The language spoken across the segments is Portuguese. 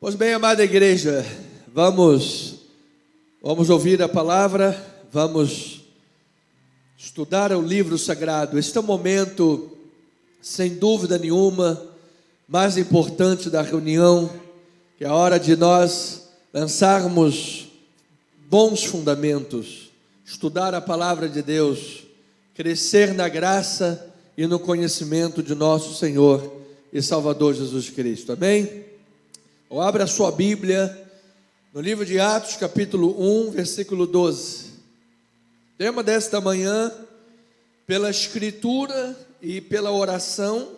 Pois bem, amada igreja, vamos ouvir a palavra, vamos estudar o livro sagrado. Este é o momento, sem dúvida nenhuma, mais importante da reunião, que é a hora de nós lançarmos bons fundamentos, estudar a palavra de Deus, crescer na graça e no conhecimento de nosso Senhor e Salvador Jesus Cristo. Amém? Ou abra a sua Bíblia no livro de Atos, capítulo 1, versículo 12. Tema desta manhã: pela Escritura e pela oração,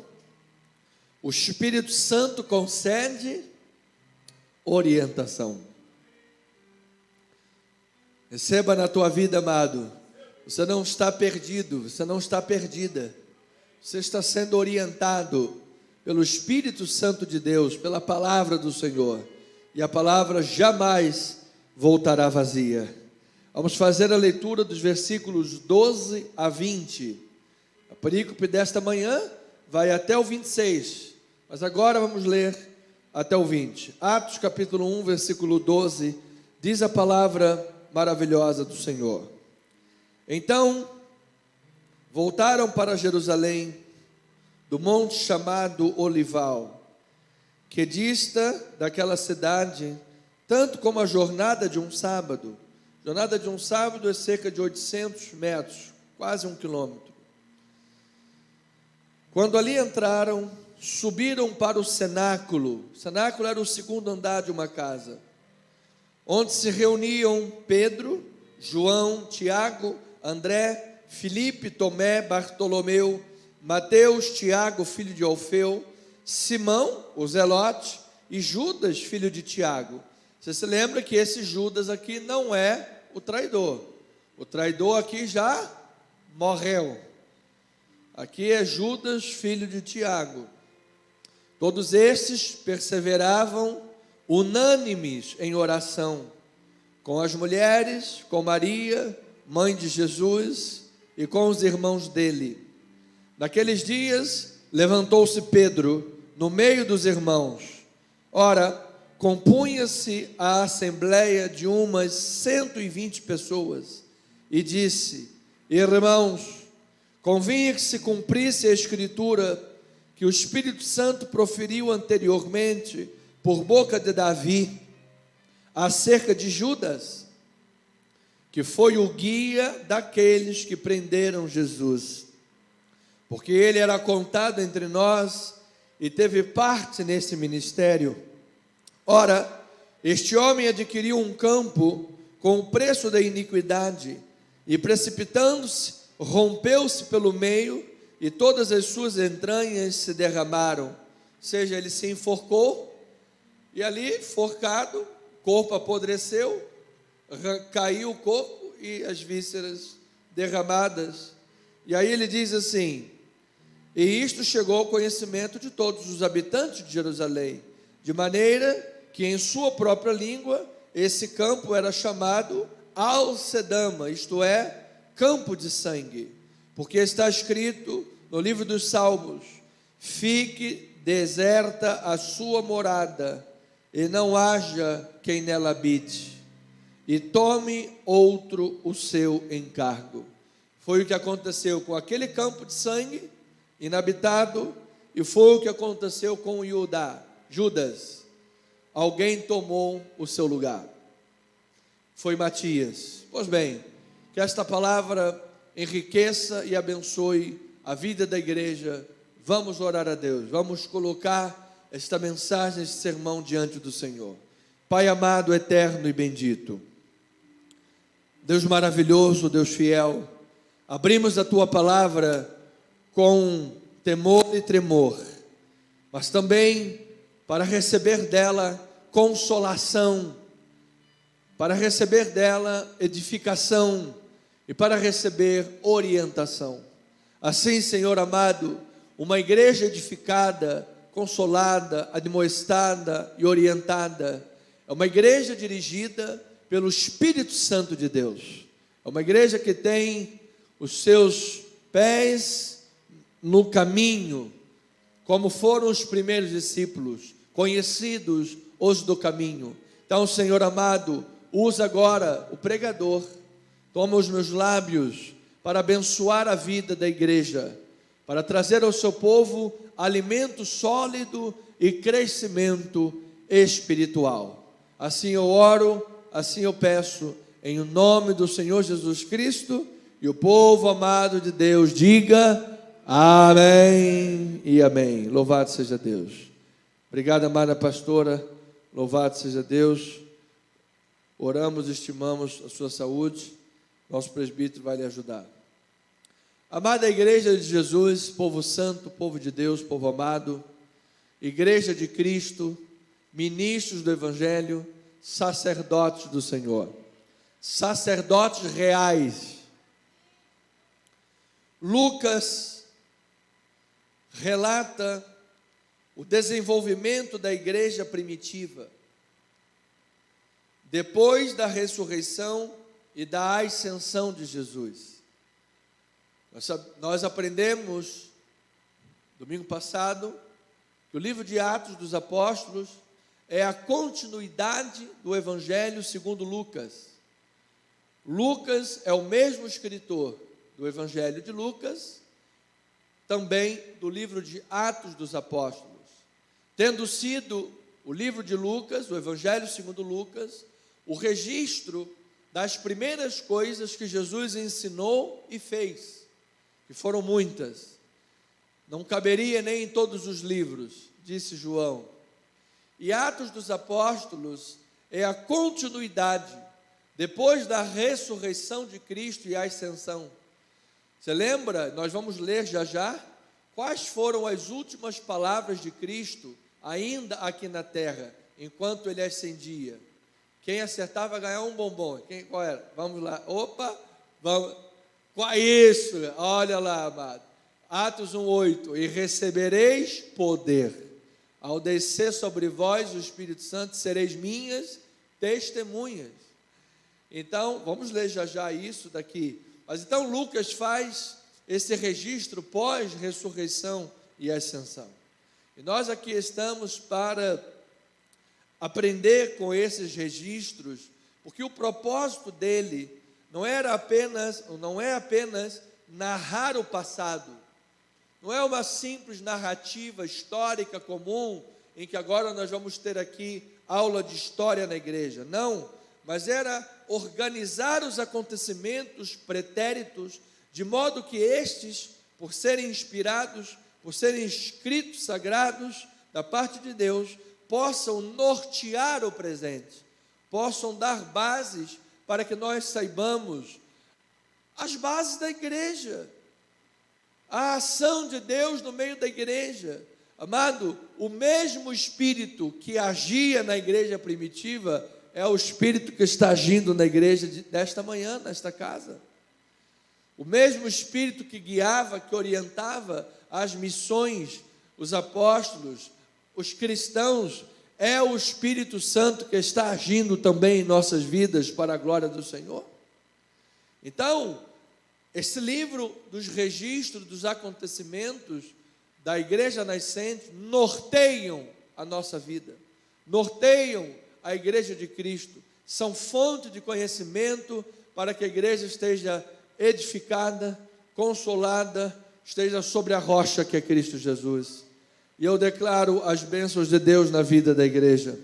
o Espírito Santo concede orientação. Receba na tua vida, amado. Você não está perdido, você não está perdida. Você está sendo orientado pelo Espírito Santo de Deus, pela palavra do Senhor. E a palavra jamais voltará vazia. Vamos fazer a leitura dos versículos 12 a 20. A perícope desta manhã vai até o 26. Mas agora vamos ler até o 20. Atos capítulo 1, versículo 12. Diz a palavra maravilhosa do Senhor. Então, voltaram para Jerusalém, do monte chamado Olival, que dista daquela cidade, tanto como a jornada de um sábado. Jornada de um sábado é cerca de 800 metros, quase 1 quilômetro. Quando ali entraram, subiram para o cenáculo. O cenáculo era o segundo andar de uma casa, onde se reuniam Pedro, João, Tiago, André, Filipe, Tomé, Bartolomeu, Mateus, Tiago, filho de Alfeu, Simão, o Zelote, e Judas, filho de Tiago. Você se lembra que esse Judas aqui não é o traidor. O traidor aqui já morreu. Aqui é Judas, filho de Tiago. Todos estes perseveravam unânimes em oração, com as mulheres, com Maria, mãe de Jesus, e com os irmãos dele. Naqueles dias, levantou-se Pedro no meio dos irmãos. Ora, compunha-se a assembleia de umas 120 pessoas, e disse: irmãos, convinha que se cumprisse a Escritura que o Espírito Santo proferiu anteriormente por boca de Davi acerca de Judas, que foi o guia daqueles que prenderam Jesus, porque ele era contado entre nós e teve parte nesse ministério. Ora, este homem adquiriu um campo com o preço da iniquidade, e precipitando-se, rompeu-se pelo meio, e todas as suas entranhas se derramaram. Ou seja, ele se enforcou, e ali, forcado, o corpo apodreceu, caiu o corpo e as vísceras derramadas. E aí ele diz assim: e isto chegou ao conhecimento de todos os habitantes de Jerusalém, de maneira que em sua própria língua esse campo era chamado Alcedama, isto é, campo de sangue, porque está escrito no livro dos Salmos: fique deserta a sua morada, e não haja quem nela habite, e tome outro o seu encargo. Foi o que aconteceu com aquele campo de sangue inabitado, e foi o que aconteceu com Judas. Alguém tomou o seu lugar. Foi Matias. Pois bem, que esta palavra enriqueça e abençoe a vida da igreja. Vamos orar a Deus, vamos colocar esta mensagem, este sermão diante do Senhor. Pai amado, eterno e bendito, Deus maravilhoso, Deus fiel, abrimos a tua palavra com temor e tremor, mas também para receber dela consolação, para receber dela edificação e para receber orientação. Assim, Senhor amado, uma igreja edificada, consolada, admoestada e orientada, é uma igreja dirigida pelo Espírito Santo de Deus, é uma igreja que tem os seus pés no caminho, como foram os primeiros discípulos, conhecidos, os do caminho. Então, Senhor amado, usa agora o pregador, toma os meus lábios para abençoar a vida da igreja, para trazer ao seu povo alimento sólido e crescimento espiritual. Assim eu oro, assim eu peço, em nome do Senhor Jesus Cristo, e o povo amado de Deus diga amém e amém. Louvado seja Deus. Obrigado, amada pastora, louvado seja Deus. Oramos, estimamos a sua saúde, nosso presbítero vai lhe ajudar. Amada igreja de Jesus, povo santo, povo de Deus, povo amado, igreja de Cristo, ministros do Evangelho, sacerdotes do Senhor, sacerdotes reais. Lucas relata o desenvolvimento da igreja primitiva, depois da ressurreição e da ascensão de Jesus. Nós aprendemos, domingo passado, que o livro de Atos dos Apóstolos é a continuidade do Evangelho segundo Lucas. Lucas é o mesmo escritor do Evangelho de Lucas, também do livro de Atos dos Apóstolos. Tendo sido o livro de Lucas, o Evangelho segundo Lucas, o registro das primeiras coisas que Jesus ensinou e fez, que foram muitas, não caberia nem em todos os livros, disse João. E Atos dos Apóstolos é a continuidade, depois da ressurreição de Cristo e a ascensão. Você lembra? Nós vamos ler já quais foram as últimas palavras de Cristo ainda aqui na terra, enquanto ele ascendia. Quem acertava ganhava um bombom. Qual era? Vamos lá. Opa, vamos. Qual é isso? Olha lá, amado. Atos 1:8. E recebereis poder. Ao descer sobre vós o Espírito Santo, sereis minhas testemunhas. Então, vamos ler já isso daqui. Mas então Lucas faz esse registro pós-ressurreição e ascensão. E nós aqui estamos para aprender com esses registros, porque o propósito dele não é apenas narrar o passado, não é uma simples narrativa histórica comum, em que agora nós vamos ter aqui aula de história na igreja, não, mas era organizar os acontecimentos pretéritos, de modo que estes, por serem inspirados, por serem escritos sagrados da parte de Deus, possam nortear o presente, possam dar bases para que nós saibamos as bases da igreja, a ação de Deus no meio da igreja. Amado, o mesmo Espírito que agia na igreja primitiva é o Espírito que está agindo na igreja desta manhã, nesta casa. O mesmo Espírito que guiava, que orientava as missões, os apóstolos, os cristãos, é o Espírito Santo que está agindo também em nossas vidas para a glória do Senhor. Então, esse livro dos registros dos acontecimentos da igreja nascente norteiam a nossa vida, norteiam a igreja de Cristo, são fonte de conhecimento para que a igreja esteja edificada, consolada, esteja sobre a rocha que é Cristo Jesus. E eu declaro as bênçãos de Deus na vida da igreja.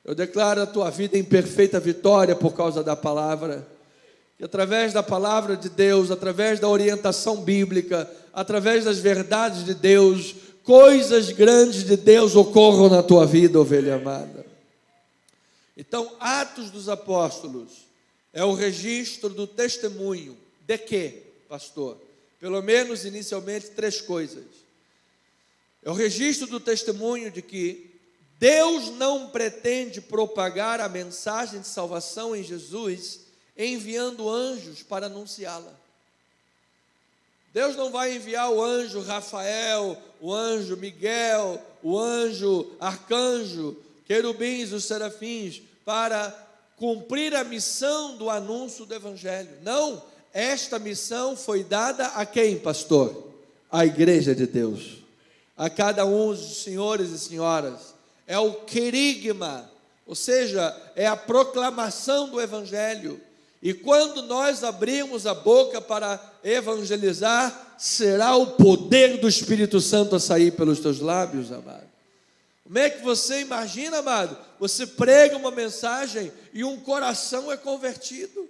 Eu declaro a tua vida em perfeita vitória por causa da palavra. Que através da palavra de Deus, através da orientação bíblica, através das verdades de Deus, coisas grandes de Deus ocorram na tua vida, ovelha amada. Então, Atos dos Apóstolos é o registro do testemunho. De quê, pastor? Pelo menos inicialmente 3 coisas. É o registro do testemunho de que Deus não pretende propagar a mensagem de salvação em Jesus enviando anjos para anunciá-la. Deus não vai enviar o anjo Rafael, o anjo Miguel, o anjo arcanjo, querubins, os serafins, para cumprir a missão do anúncio do Evangelho. Não, esta missão foi dada a quem, pastor? À igreja de Deus, a cada um dos senhores e senhoras. É o querigma, ou seja, é a proclamação do Evangelho. E quando nós abrimos a boca para evangelizar, será o poder do Espírito Santo a sair pelos teus lábios, amado. Como é que você imagina, amado? Você prega uma mensagem e um coração é convertido.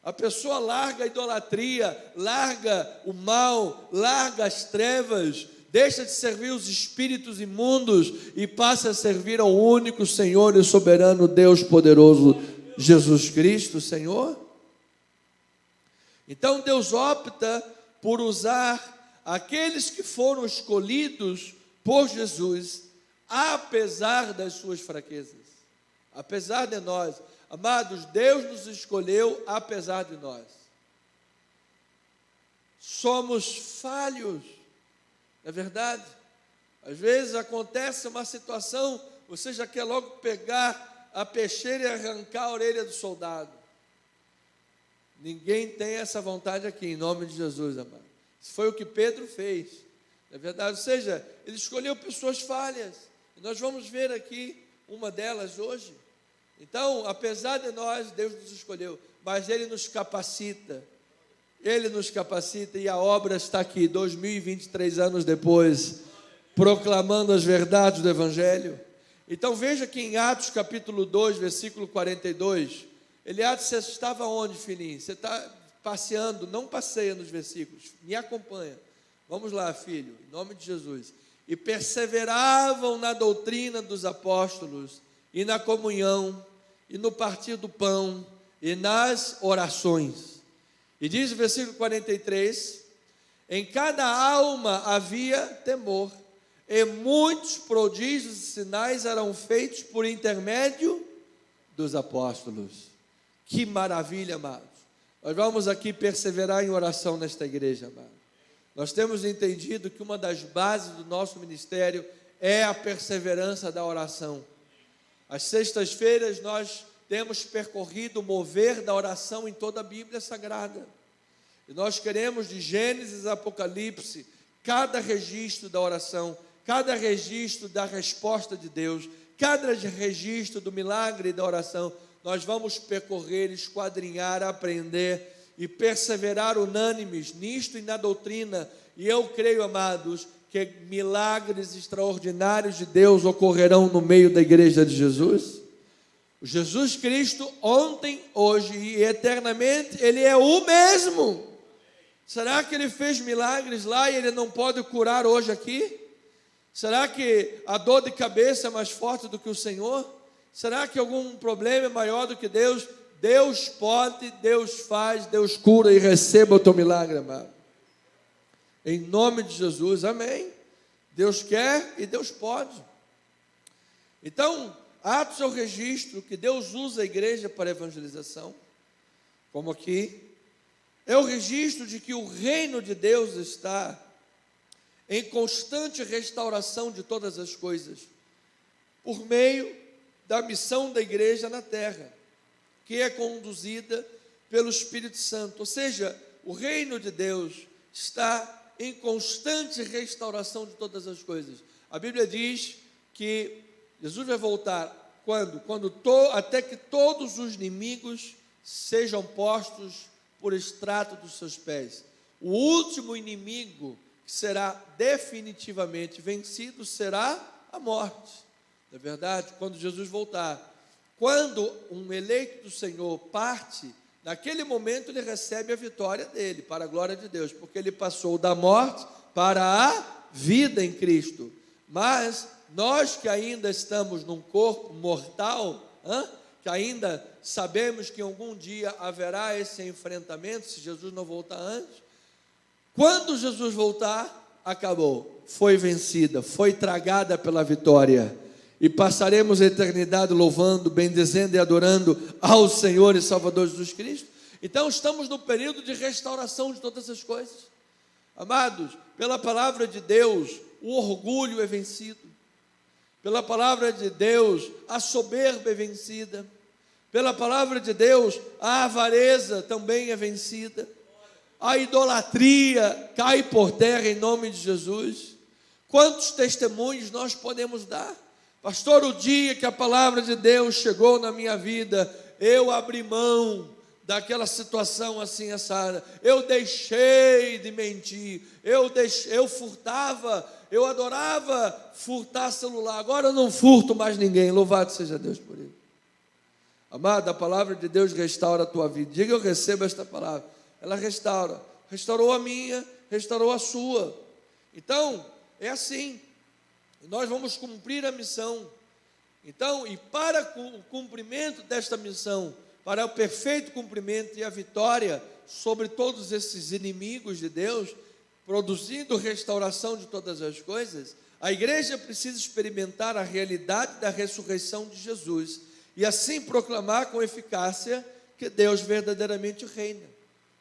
A pessoa larga a idolatria, larga o mal, larga as trevas, deixa de servir os espíritos imundos e passa a servir ao único Senhor e soberano Deus poderoso, Jesus Cristo, Senhor. Então Deus opta por usar aqueles que foram escolhidos por Jesus, apesar das suas fraquezas, apesar de nós. Amados, Deus nos escolheu apesar de nós. Somos falhos, não é verdade? Às vezes acontece uma situação, você já quer logo pegar a peixeira e arrancar a orelha do soldado. Ninguém tem essa vontade aqui, em nome de Jesus, amado. Isso foi o que Pedro fez, não é verdade? Ou seja, ele escolheu pessoas falhas, e nós vamos ver aqui uma delas hoje. Então, apesar de nós, Deus nos escolheu, mas Ele nos capacita, e a obra está aqui, 2023 anos depois, proclamando as verdades do Evangelho. Então veja que em Atos capítulo 2, versículo 42, Eliade, você estava onde, filhinho? Você está passeando, não passeia nos versículos, me acompanha. Vamos lá, filho, em nome de Jesus. E perseveravam na doutrina dos apóstolos, e na comunhão, e no partir do pão, e nas orações. E diz o versículo 43, em cada alma havia temor, e muitos prodígios e sinais eram feitos por intermédio dos apóstolos. Que maravilha, amados. Nós vamos aqui perseverar em oração nesta igreja, amados. Nós temos entendido que uma das bases do nosso ministério é a perseverança da oração. Às sextas-feiras nós temos percorrido o mover da oração em toda a Bíblia Sagrada. E nós queremos de Gênesis a Apocalipse, cada registro da oração, cada registro da resposta de Deus, cada registro do milagre da oração, nós vamos percorrer, esquadrinhar, aprender e perseverar unânimes nisto e na doutrina. E eu creio, amados, que milagres extraordinários de Deus ocorrerão no meio da igreja de Jesus. Jesus Cristo, ontem, hoje e eternamente, Ele é o mesmo. Será que Ele fez milagres lá e Ele não pode curar hoje aqui? Será que a dor de cabeça é mais forte do que o Senhor? Será que algum problema é maior do que Deus? Deus pode, Deus faz, Deus cura e receba o teu milagre, amado. Em nome de Jesus, amém. Deus quer e Deus pode. Então, Atos é o registro que Deus usa a igreja para evangelização, como aqui. É o registro de que o reino de Deus está em constante restauração de todas as coisas, por meio da missão da igreja na terra, que é conduzida pelo Espírito Santo. Ou seja, o reino de Deus está em constante restauração de todas as coisas. A Bíblia diz que Jesus vai voltar quando? Até que todos os inimigos sejam postos por estrato dos seus pés. O último inimigo que será definitivamente vencido será a morte. É verdade? Quando Jesus voltar, quando um eleito do Senhor parte, naquele momento ele recebe a vitória dele, para a glória de Deus, porque ele passou da morte para a vida em Cristo. Mas nós que ainda estamos num corpo mortal, que ainda sabemos que algum dia haverá esse enfrentamento, se Jesus não voltar antes, quando Jesus voltar, acabou, foi vencida, foi tragada pela vitória. E passaremos a eternidade louvando, bendizendo e adorando ao Senhor e Salvador Jesus Cristo. Então estamos no período de restauração de todas as coisas. Amados, pela palavra de Deus, o orgulho é vencido. Pela palavra de Deus, a soberba é vencida. Pela palavra de Deus, a avareza também é vencida. A idolatria cai por terra em nome de Jesus. Quantos testemunhos nós podemos dar? Pastor, o dia que a palavra de Deus chegou na minha vida, eu abri mão daquela situação assim assada, eu deixei de mentir, eu furtava, eu adorava furtar celular, agora eu não furto mais ninguém, louvado seja Deus por isso. Amado, a palavra de Deus restaura a tua vida, diga eu recebo esta palavra, ela restaurou a minha, restaurou a sua. Então, é assim, nós vamos cumprir a missão. Então, e para o cumprimento desta missão, para o perfeito cumprimento e a vitória sobre todos esses inimigos de Deus, produzindo restauração de todas as coisas, a igreja precisa experimentar a realidade da ressurreição de Jesus e assim proclamar com eficácia que Deus verdadeiramente reina.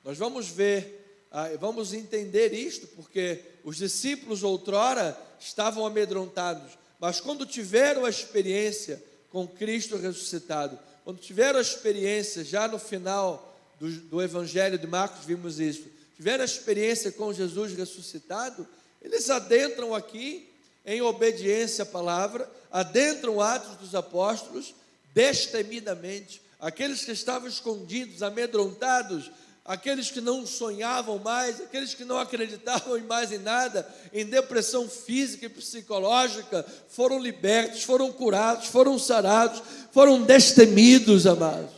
Nós vamos ver, vamos entender isto, porque os discípulos outrora estavam amedrontados, mas quando tiveram a experiência com Cristo ressuscitado, quando tiveram a experiência, já no final do Evangelho de Marcos vimos isso, tiveram a experiência com Jesus ressuscitado, eles adentram aqui em obediência à palavra, adentram Atos dos Apóstolos destemidamente, aqueles que estavam escondidos, amedrontados, aqueles que não sonhavam mais, aqueles que não acreditavam mais em nada, em depressão física e psicológica, foram libertos, foram curados, foram sarados, foram destemidos, amados.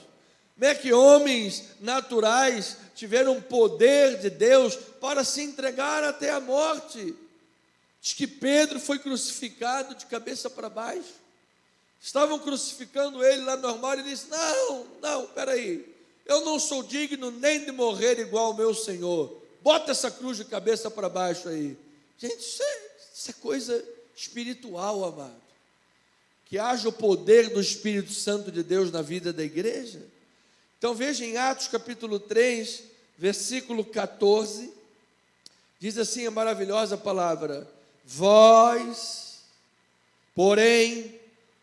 Como é que homens naturais tiveram poder de Deus para se entregar até a morte? Diz que Pedro foi crucificado de cabeça para baixo. Estavam crucificando ele lá no armário e disse: não, peraí, eu não sou digno nem de morrer igual ao meu Senhor, bota essa cruz de cabeça para baixo aí. Gente, isso é coisa espiritual, amado. Que haja o poder do Espírito Santo de Deus na vida da igreja. Então veja em Atos capítulo 3, versículo 14, diz assim a maravilhosa palavra: vós, porém,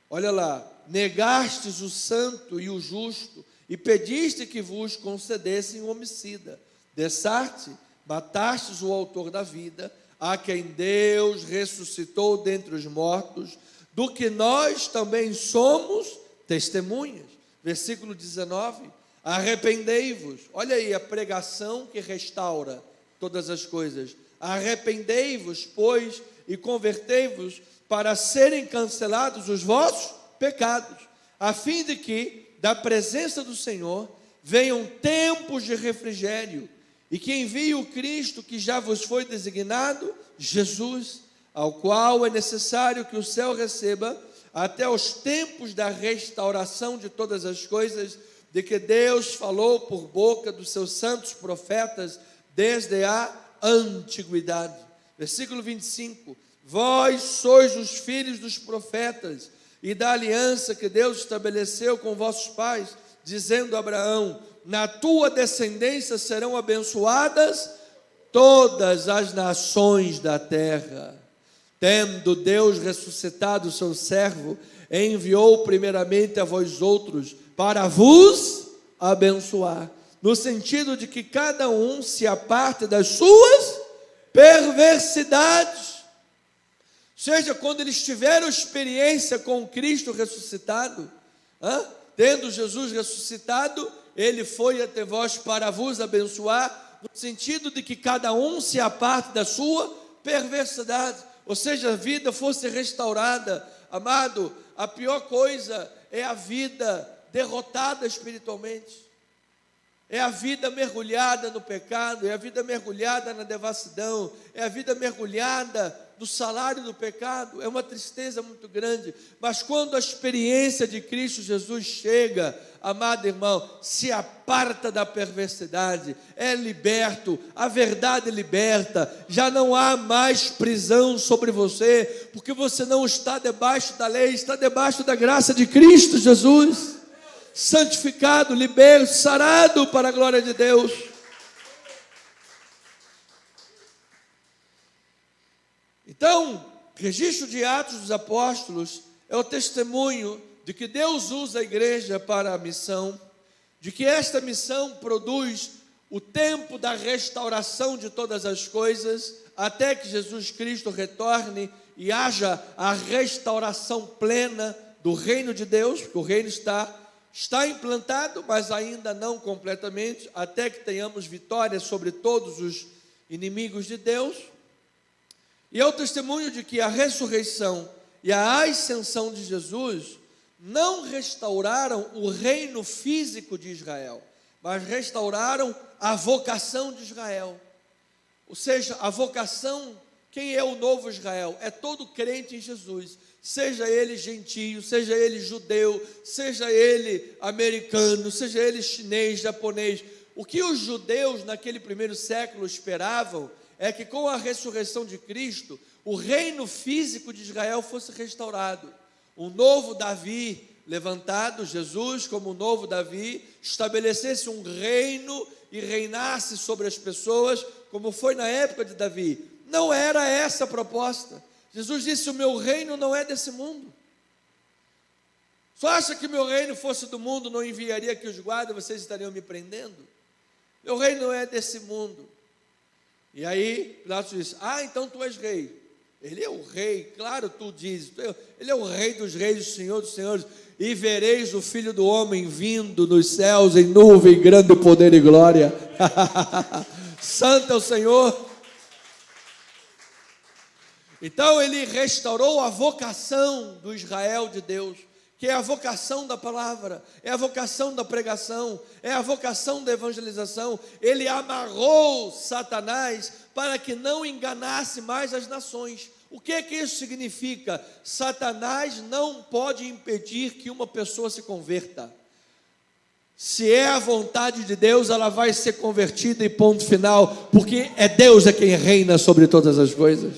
olha lá, negastes o santo e o justo, e pediste que vos concedessem um homicida. Dessarte, matastes o autor da vida, a quem Deus ressuscitou dentre os mortos, do que nós também somos testemunhas. Versículo 19, arrependei-vos. Olha aí a pregação que restaura todas as coisas. Arrependei-vos, pois, e convertei-vos, para serem cancelados os vossos pecados, a fim de que da presença do Senhor venham tempos de refrigério, e que envie o Cristo que já vos foi designado, Jesus, ao qual é necessário que o céu receba até os tempos da restauração de todas as coisas, de que Deus falou por boca dos seus santos profetas desde a antiguidade. Versículo 25, vós sois os filhos dos profetas e da aliança que Deus estabeleceu com vossos pais, dizendo a Abraão: na tua descendência serão abençoadas todas as nações da terra. Tendo Deus ressuscitado o seu servo, enviou primeiramente a vós outros para vos abençoar, no sentido de que cada um se aparte das suas perversidades. Ou seja, quando eles tiveram experiência com Cristo ressuscitado, tendo Jesus ressuscitado, ele foi até vós para vos abençoar, no sentido de que cada um se aparte da sua perversidade, ou seja, a vida fosse restaurada. Amado, a pior coisa é a vida derrotada espiritualmente, é a vida mergulhada no pecado, é a vida mergulhada na devassidão, é a vida mergulhada no salário do pecado. É uma tristeza muito grande, mas quando a experiência de Cristo Jesus chega, amado irmão, se aparta da perversidade, é liberto, a verdade liberta, já não há mais prisão sobre você, porque você não está debaixo da lei, está debaixo da graça de Cristo Jesus, santificado, liberto, sarado para a glória de Deus. Então, registro de Atos dos Apóstolos é o testemunho de que Deus usa a igreja para a missão, de que esta missão produz o tempo da restauração de todas as coisas, até que Jesus Cristo retorne e haja a restauração plena do reino de Deus, porque o reino está implantado, mas ainda não completamente, até que tenhamos vitória sobre todos os inimigos de Deus. E é o testemunho de que a ressurreição e a ascensão de Jesus não restauraram o reino físico de Israel, mas restauraram a vocação de Israel. Ou seja, a vocação, quem é o novo Israel? É todo crente em Jesus, seja ele gentio, seja ele judeu, seja ele americano, seja ele chinês, japonês. O que os judeus naquele primeiro século esperavam é que com a ressurreição de Cristo, o reino físico de Israel fosse restaurado. Um novo Davi levantado, Jesus como o novo Davi, estabelecesse um reino e reinasse sobre as pessoas, como foi na época de Davi. Não era essa a proposta. Jesus disse: o meu reino não é desse mundo. Só acha que meu reino fosse do mundo, não enviaria aqui os guardas, vocês estariam me prendendo? Meu reino não é desse mundo. E aí Pilatos disse: então tu és rei. Ele é o rei, claro, tu dizes, ele é o rei dos reis, o senhor dos senhores. E vereis o Filho do Homem vindo dos céus em nuvem, grande poder e glória. Santo é o Senhor. Então ele restaurou a vocação do Israel de Deus, que é a vocação da palavra, é a vocação da pregação, é a vocação da evangelização. Ele amarrou Satanás para que não enganasse mais as nações. O que é que isso significa? Satanás não pode impedir que uma pessoa se converta. Se é a vontade de Deus, ela vai ser convertida e ponto final, porque é Deus quem reina sobre todas as coisas.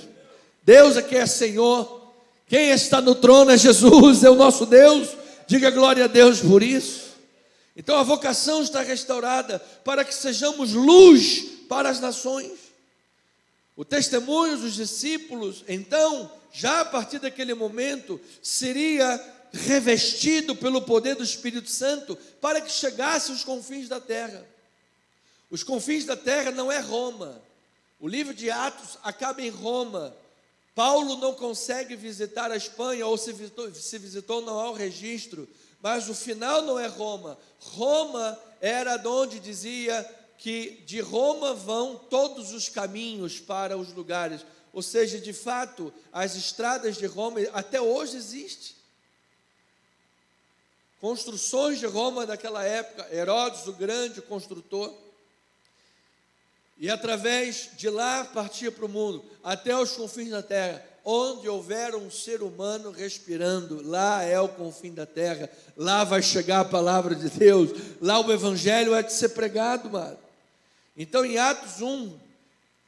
Deus quem é Senhor. Quem está no trono é Jesus, é o nosso Deus. Diga glória a Deus por isso. Então a vocação está restaurada para que sejamos luz para as nações. O testemunho dos discípulos, então, já a partir daquele momento, seria revestido pelo poder do Espírito Santo para que chegasse aos confins da terra. Os confins da terra não é Roma. O livro de Atos acaba em Roma. Paulo não consegue visitar a Espanha, ou se visitou não há o registro, mas o final não é Roma. Roma era de onde dizia que de Roma vão todos os caminhos para os lugares. Ou seja, de fato, as estradas de Roma até hoje existem. Construções de Roma daquela época, Herodes o grande construtor. E através de lá partia para o mundo, até os confins da terra. Onde houver um ser humano respirando, lá é o confim da terra. Lá vai chegar a palavra de Deus. Lá o evangelho é de ser pregado, mano. Então em Atos 1,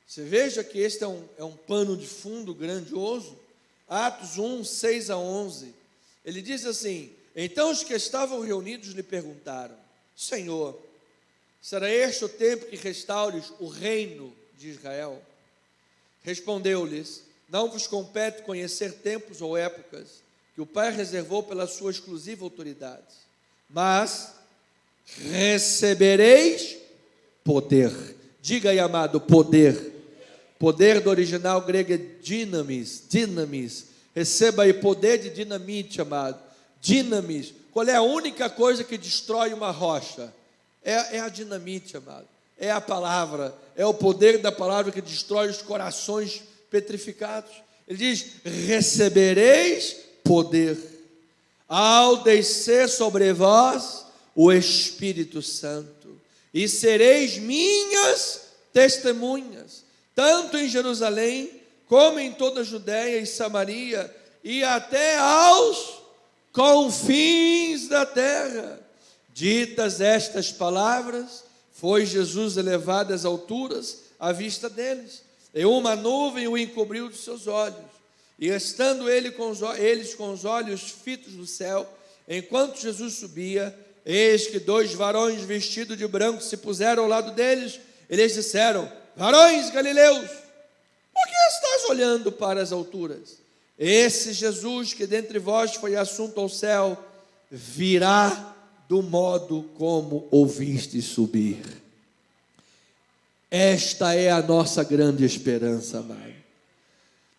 você veja que este é um pano de fundo grandioso. Atos 1, 6 a 11. Ele diz assim: então os que estavam reunidos lhe perguntaram: Senhor, será este o tempo que restaures o reino de Israel? Respondeu-lhes: não vos compete conhecer tempos ou épocas que o Pai reservou pela sua exclusiva autoridade, mas recebereis poder. Diga aí, amado, poder. Poder do original grego é dinamis. Receba aí poder de dinamite, amado. Dinamis. Qual é a única coisa que destrói uma rocha? É a dinamite, amado. É a palavra. É o poder da palavra que destrói os corações petrificados. Ele diz: recebereis poder ao descer sobre vós o Espírito Santo, e sereis minhas testemunhas, tanto em Jerusalém, como em toda a Judéia e Samaria, e até aos confins da terra. Ditas estas palavras, foi Jesus elevado às alturas à vista deles, e uma nuvem o encobriu dos seus olhos, e estando eles com os olhos fitos no céu, enquanto Jesus subia, eis que 2 varões vestidos de branco se puseram ao lado deles. Eles disseram: varões galileus, por que estás olhando para as alturas? Esse Jesus que dentre vós foi assunto ao céu, virá do modo como ouviste subir. Esta é a nossa grande esperança, amado.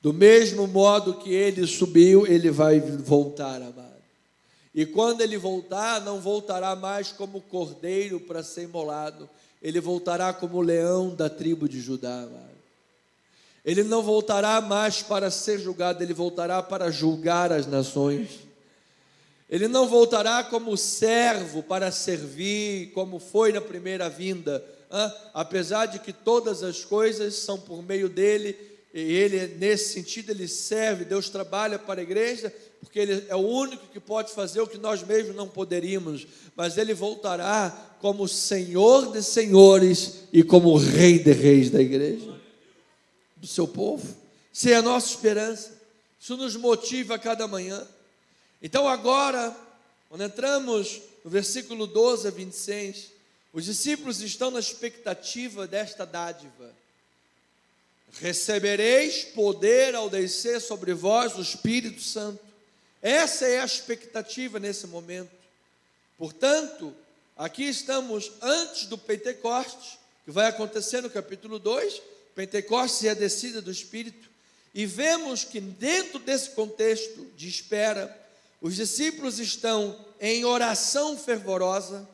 Do mesmo modo que ele subiu, ele vai voltar, amado. E quando ele voltar, não voltará mais como cordeiro para ser imolado. Ele voltará como leão da tribo de Judá, amado. Ele não voltará mais para ser julgado, ele voltará para julgar as nações. Ele não voltará como servo para servir, como foi na primeira vinda. Apesar de que todas as coisas são por meio dele, e ele, nesse sentido, ele serve, Deus trabalha para a igreja, porque ele é o único que pode fazer o que nós mesmos não poderíamos, mas ele voltará como Senhor de senhores e como Rei de reis da igreja, do seu povo. Isso é a nossa esperança, isso nos motiva a cada manhã. Então agora, quando entramos no versículo 12 a 26, os discípulos estão na expectativa desta dádiva. Recebereis poder ao descer sobre vós o Espírito Santo. Essa é a expectativa nesse momento. Portanto, aqui estamos antes do Pentecostes, que vai acontecer no capítulo 2, Pentecostes é a descida do Espírito, e vemos que dentro desse contexto de espera, os discípulos estão em oração fervorosa,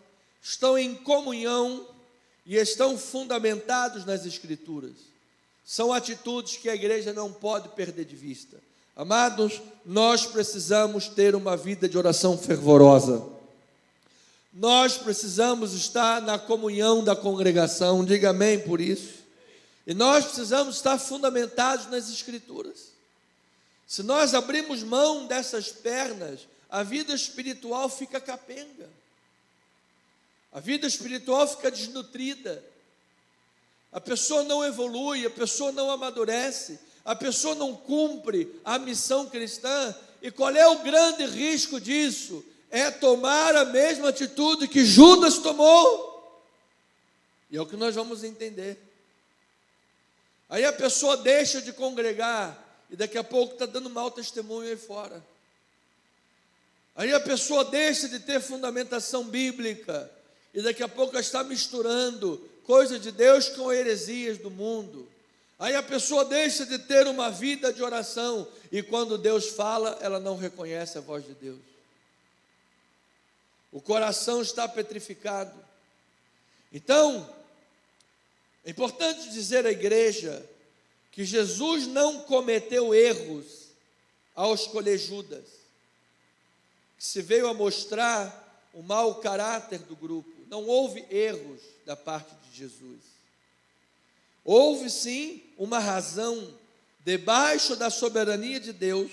estão em comunhão e estão fundamentados nas Escrituras. São atitudes que a igreja não pode perder de vista. Amados, nós precisamos ter uma vida de oração fervorosa. Nós precisamos estar na comunhão da congregação, diga amém por isso. E nós precisamos estar fundamentados nas Escrituras. Se nós abrimos mão dessas pernas, a vida espiritual fica capenga. A vida espiritual fica desnutrida. A pessoa não evolui, a pessoa não amadurece, a pessoa não cumpre a missão cristã. E qual é o grande risco disso? É tomar a mesma atitude que Judas tomou. E é o que nós vamos entender. Aí a pessoa deixa de congregar e daqui a pouco está dando mau testemunho aí fora. Aí a pessoa deixa de ter fundamentação bíblica e daqui a pouco ela está misturando coisas de Deus com heresias do mundo. Aí a pessoa deixa de ter uma vida de oração e quando Deus fala, ela não reconhece a voz de Deus. O coração está petrificado. Então, é importante dizer à igreja que Jesus não cometeu erros ao escolher Judas, que se veio a mostrar o mau caráter do grupo. Não houve erros da parte de Jesus. Houve sim uma razão debaixo da soberania de Deus,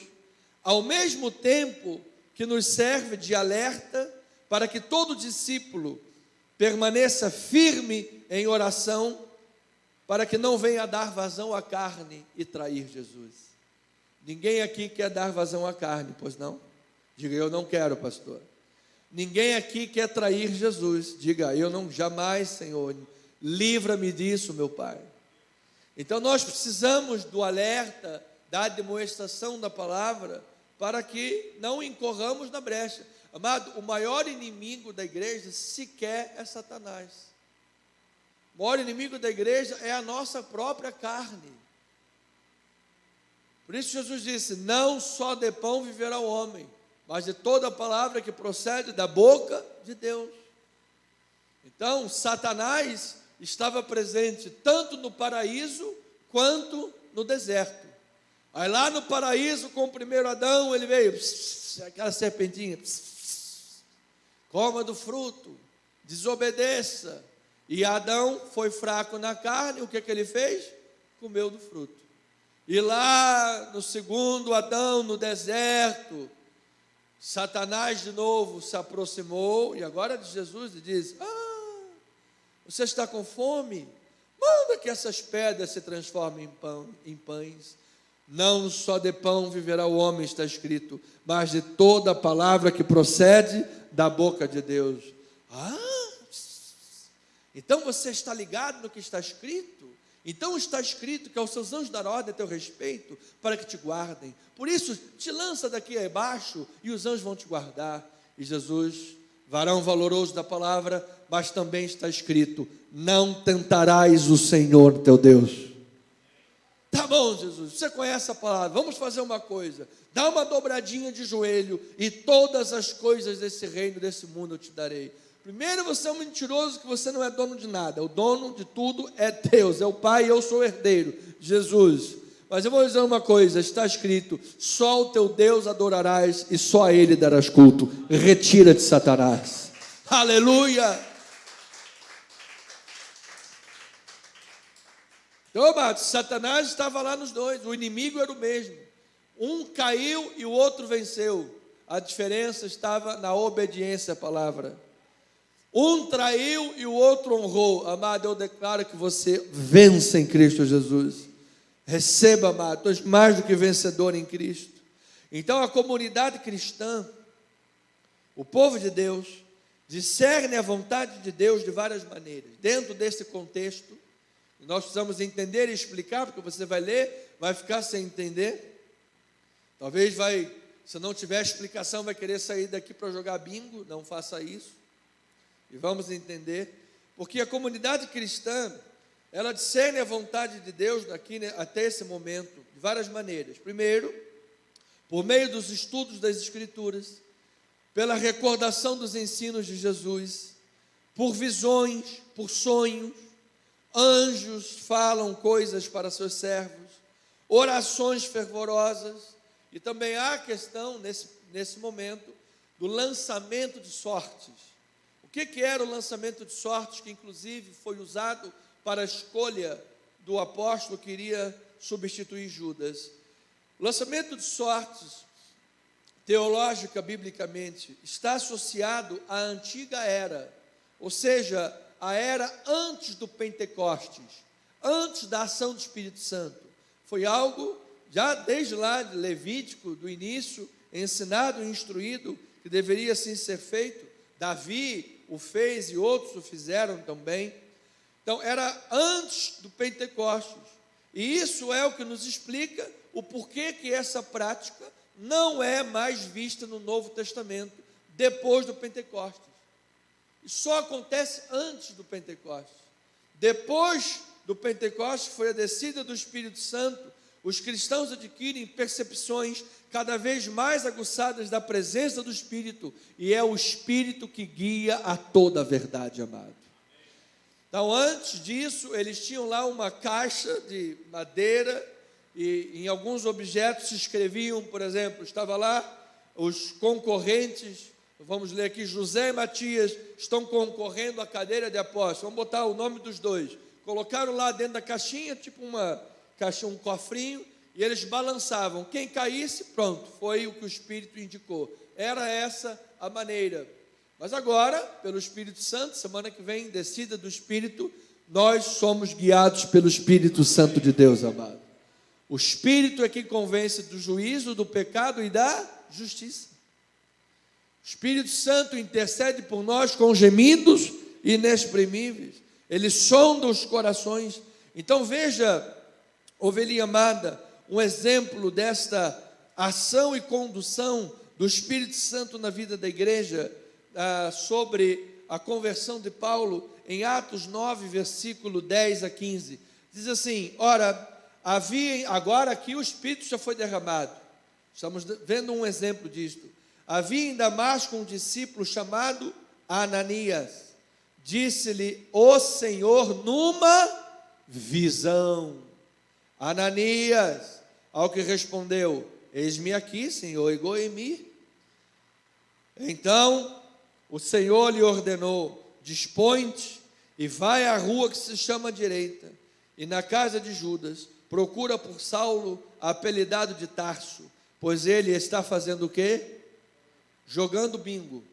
ao mesmo tempo que nos serve de alerta para que todo discípulo permaneça firme em oração, para que não venha dar vazão à carne e trair Jesus. Ninguém aqui quer dar vazão à carne, pois não? Diga, eu não quero, pastor. Ninguém aqui quer trair Jesus. Diga, eu não, jamais, Senhor, livra-me disso, meu Pai. Então nós precisamos do alerta, da demonstração da palavra, para que não incorramos na brecha. Amado, o maior inimigo da igreja sequer é Satanás. O maior inimigo da igreja é a nossa própria carne. Por isso Jesus disse, não só de pão viverá o homem, mas de toda a palavra que procede da boca de Deus. Então, Satanás estava presente tanto no paraíso quanto no deserto. Aí lá no paraíso, com o primeiro Adão, ele veio, aquela serpentinha, coma do fruto, desobedeça. E Adão foi fraco na carne, o que ele fez? Comeu do fruto. E lá no segundo Adão, no deserto, Satanás de novo se aproximou, e agora de Jesus e diz, você está com fome? Manda que essas pedras se transformem em pães. Não só de pão viverá o homem, está escrito, mas de toda a palavra que procede da boca de Deus. Então você está ligado no que está escrito? Então está escrito que aos seus anjos dará ordem a teu respeito, para que te guardem. Por isso, te lança daqui abaixo, e os anjos vão te guardar. E Jesus, varão valoroso da palavra, mas também está escrito: não tentarás o Senhor teu Deus. Tá bom, Jesus, você conhece a palavra, vamos fazer uma coisa, dá uma dobradinha de joelho e todas as coisas desse reino, desse mundo eu te darei. Primeiro, você é um mentiroso, que você não é dono de nada, o dono de tudo é Deus, é o Pai, e eu sou o herdeiro, Jesus. Mas eu vou dizer uma coisa, está escrito: só o teu Deus adorarás e só a Ele darás culto. Retira-te, Satanás. Aleluia. Então, amados, Satanás estava lá nos dois, o inimigo era o mesmo. Um caiu e o outro venceu. A diferença estava na obediência à palavra. Um traiu e o outro honrou. Amado, eu declaro que você vence em Cristo Jesus. Receba, amado, tu és mais do que vencedor em Cristo. Então a comunidade cristã, o povo de Deus, discerne a vontade de Deus de várias maneiras. Dentro desse contexto, nós precisamos entender e explicar, porque você vai ler, vai ficar sem entender. Talvez se não tiver explicação, vai querer sair daqui para jogar bingo. Não faça isso. E vamos entender, porque a comunidade cristã, ela discerne a vontade de Deus aqui, até esse momento, de várias maneiras. Primeiro, por meio dos estudos das Escrituras, pela recordação dos ensinos de Jesus, por visões, por sonhos. Anjos falam coisas para seus servos, orações fervorosas, e também há a questão, nesse momento, do lançamento de sortes. O que era o lançamento de sortes, que inclusive foi usado para a escolha do apóstolo que iria substituir Judas? O lançamento de sortes, teológica, biblicamente, está associado à antiga era, ou seja, a era antes do Pentecostes, antes da ação do Espírito Santo. Foi algo, já desde lá de Levítico, do início, ensinado e instruído, que deveria assim ser feito. Davi o fez e outros o fizeram também. Então era antes do Pentecostes, e isso é o que nos explica o porquê que essa prática não é mais vista no Novo Testamento, depois do Pentecostes. Isso só acontece antes do Pentecostes. Depois do Pentecostes foi a descida do Espírito Santo. Os cristãos adquirem percepções cada vez mais aguçadas da presença do Espírito, e é o Espírito que guia a toda a verdade, amado. Então, antes disso, eles tinham lá uma caixa de madeira, e em alguns objetos se escreviam, por exemplo, estava lá os concorrentes. Vamos ler aqui: José e Matias estão concorrendo à cadeira de apóstolo. Vamos botar o nome dos dois. Colocaram lá dentro da caixinha, tipo uma caixa, um cofrinho, e eles balançavam. Quem caísse, pronto, foi o que o Espírito indicou. Era essa a maneira. Mas agora, pelo Espírito Santo, semana que vem, descida do Espírito, nós somos guiados pelo Espírito Santo de Deus, amado. O Espírito é que convence do juízo, do pecado e da justiça. O Espírito Santo intercede por nós com gemidos inexprimíveis. Ele sonda os corações. Então veja, ovelhinha amada, um exemplo desta ação e condução do Espírito Santo na vida da igreja, sobre a conversão de Paulo, em Atos 9, versículo 10 a 15. Diz assim: ora, agora aqui o Espírito já foi derramado. Estamos vendo um exemplo disto. Havia em Damasco um discípulo chamado Ananias. Disse-lhe o Senhor numa visão: Ananias. Ao que respondeu: eis-me aqui, Senhor, ego-me. Então o Senhor lhe ordenou: dispõe-te e vai à rua que se chama Direita, e na casa de Judas procura por Saulo, apelidado de Tarso, pois ele está fazendo o quê? Jogando bingo.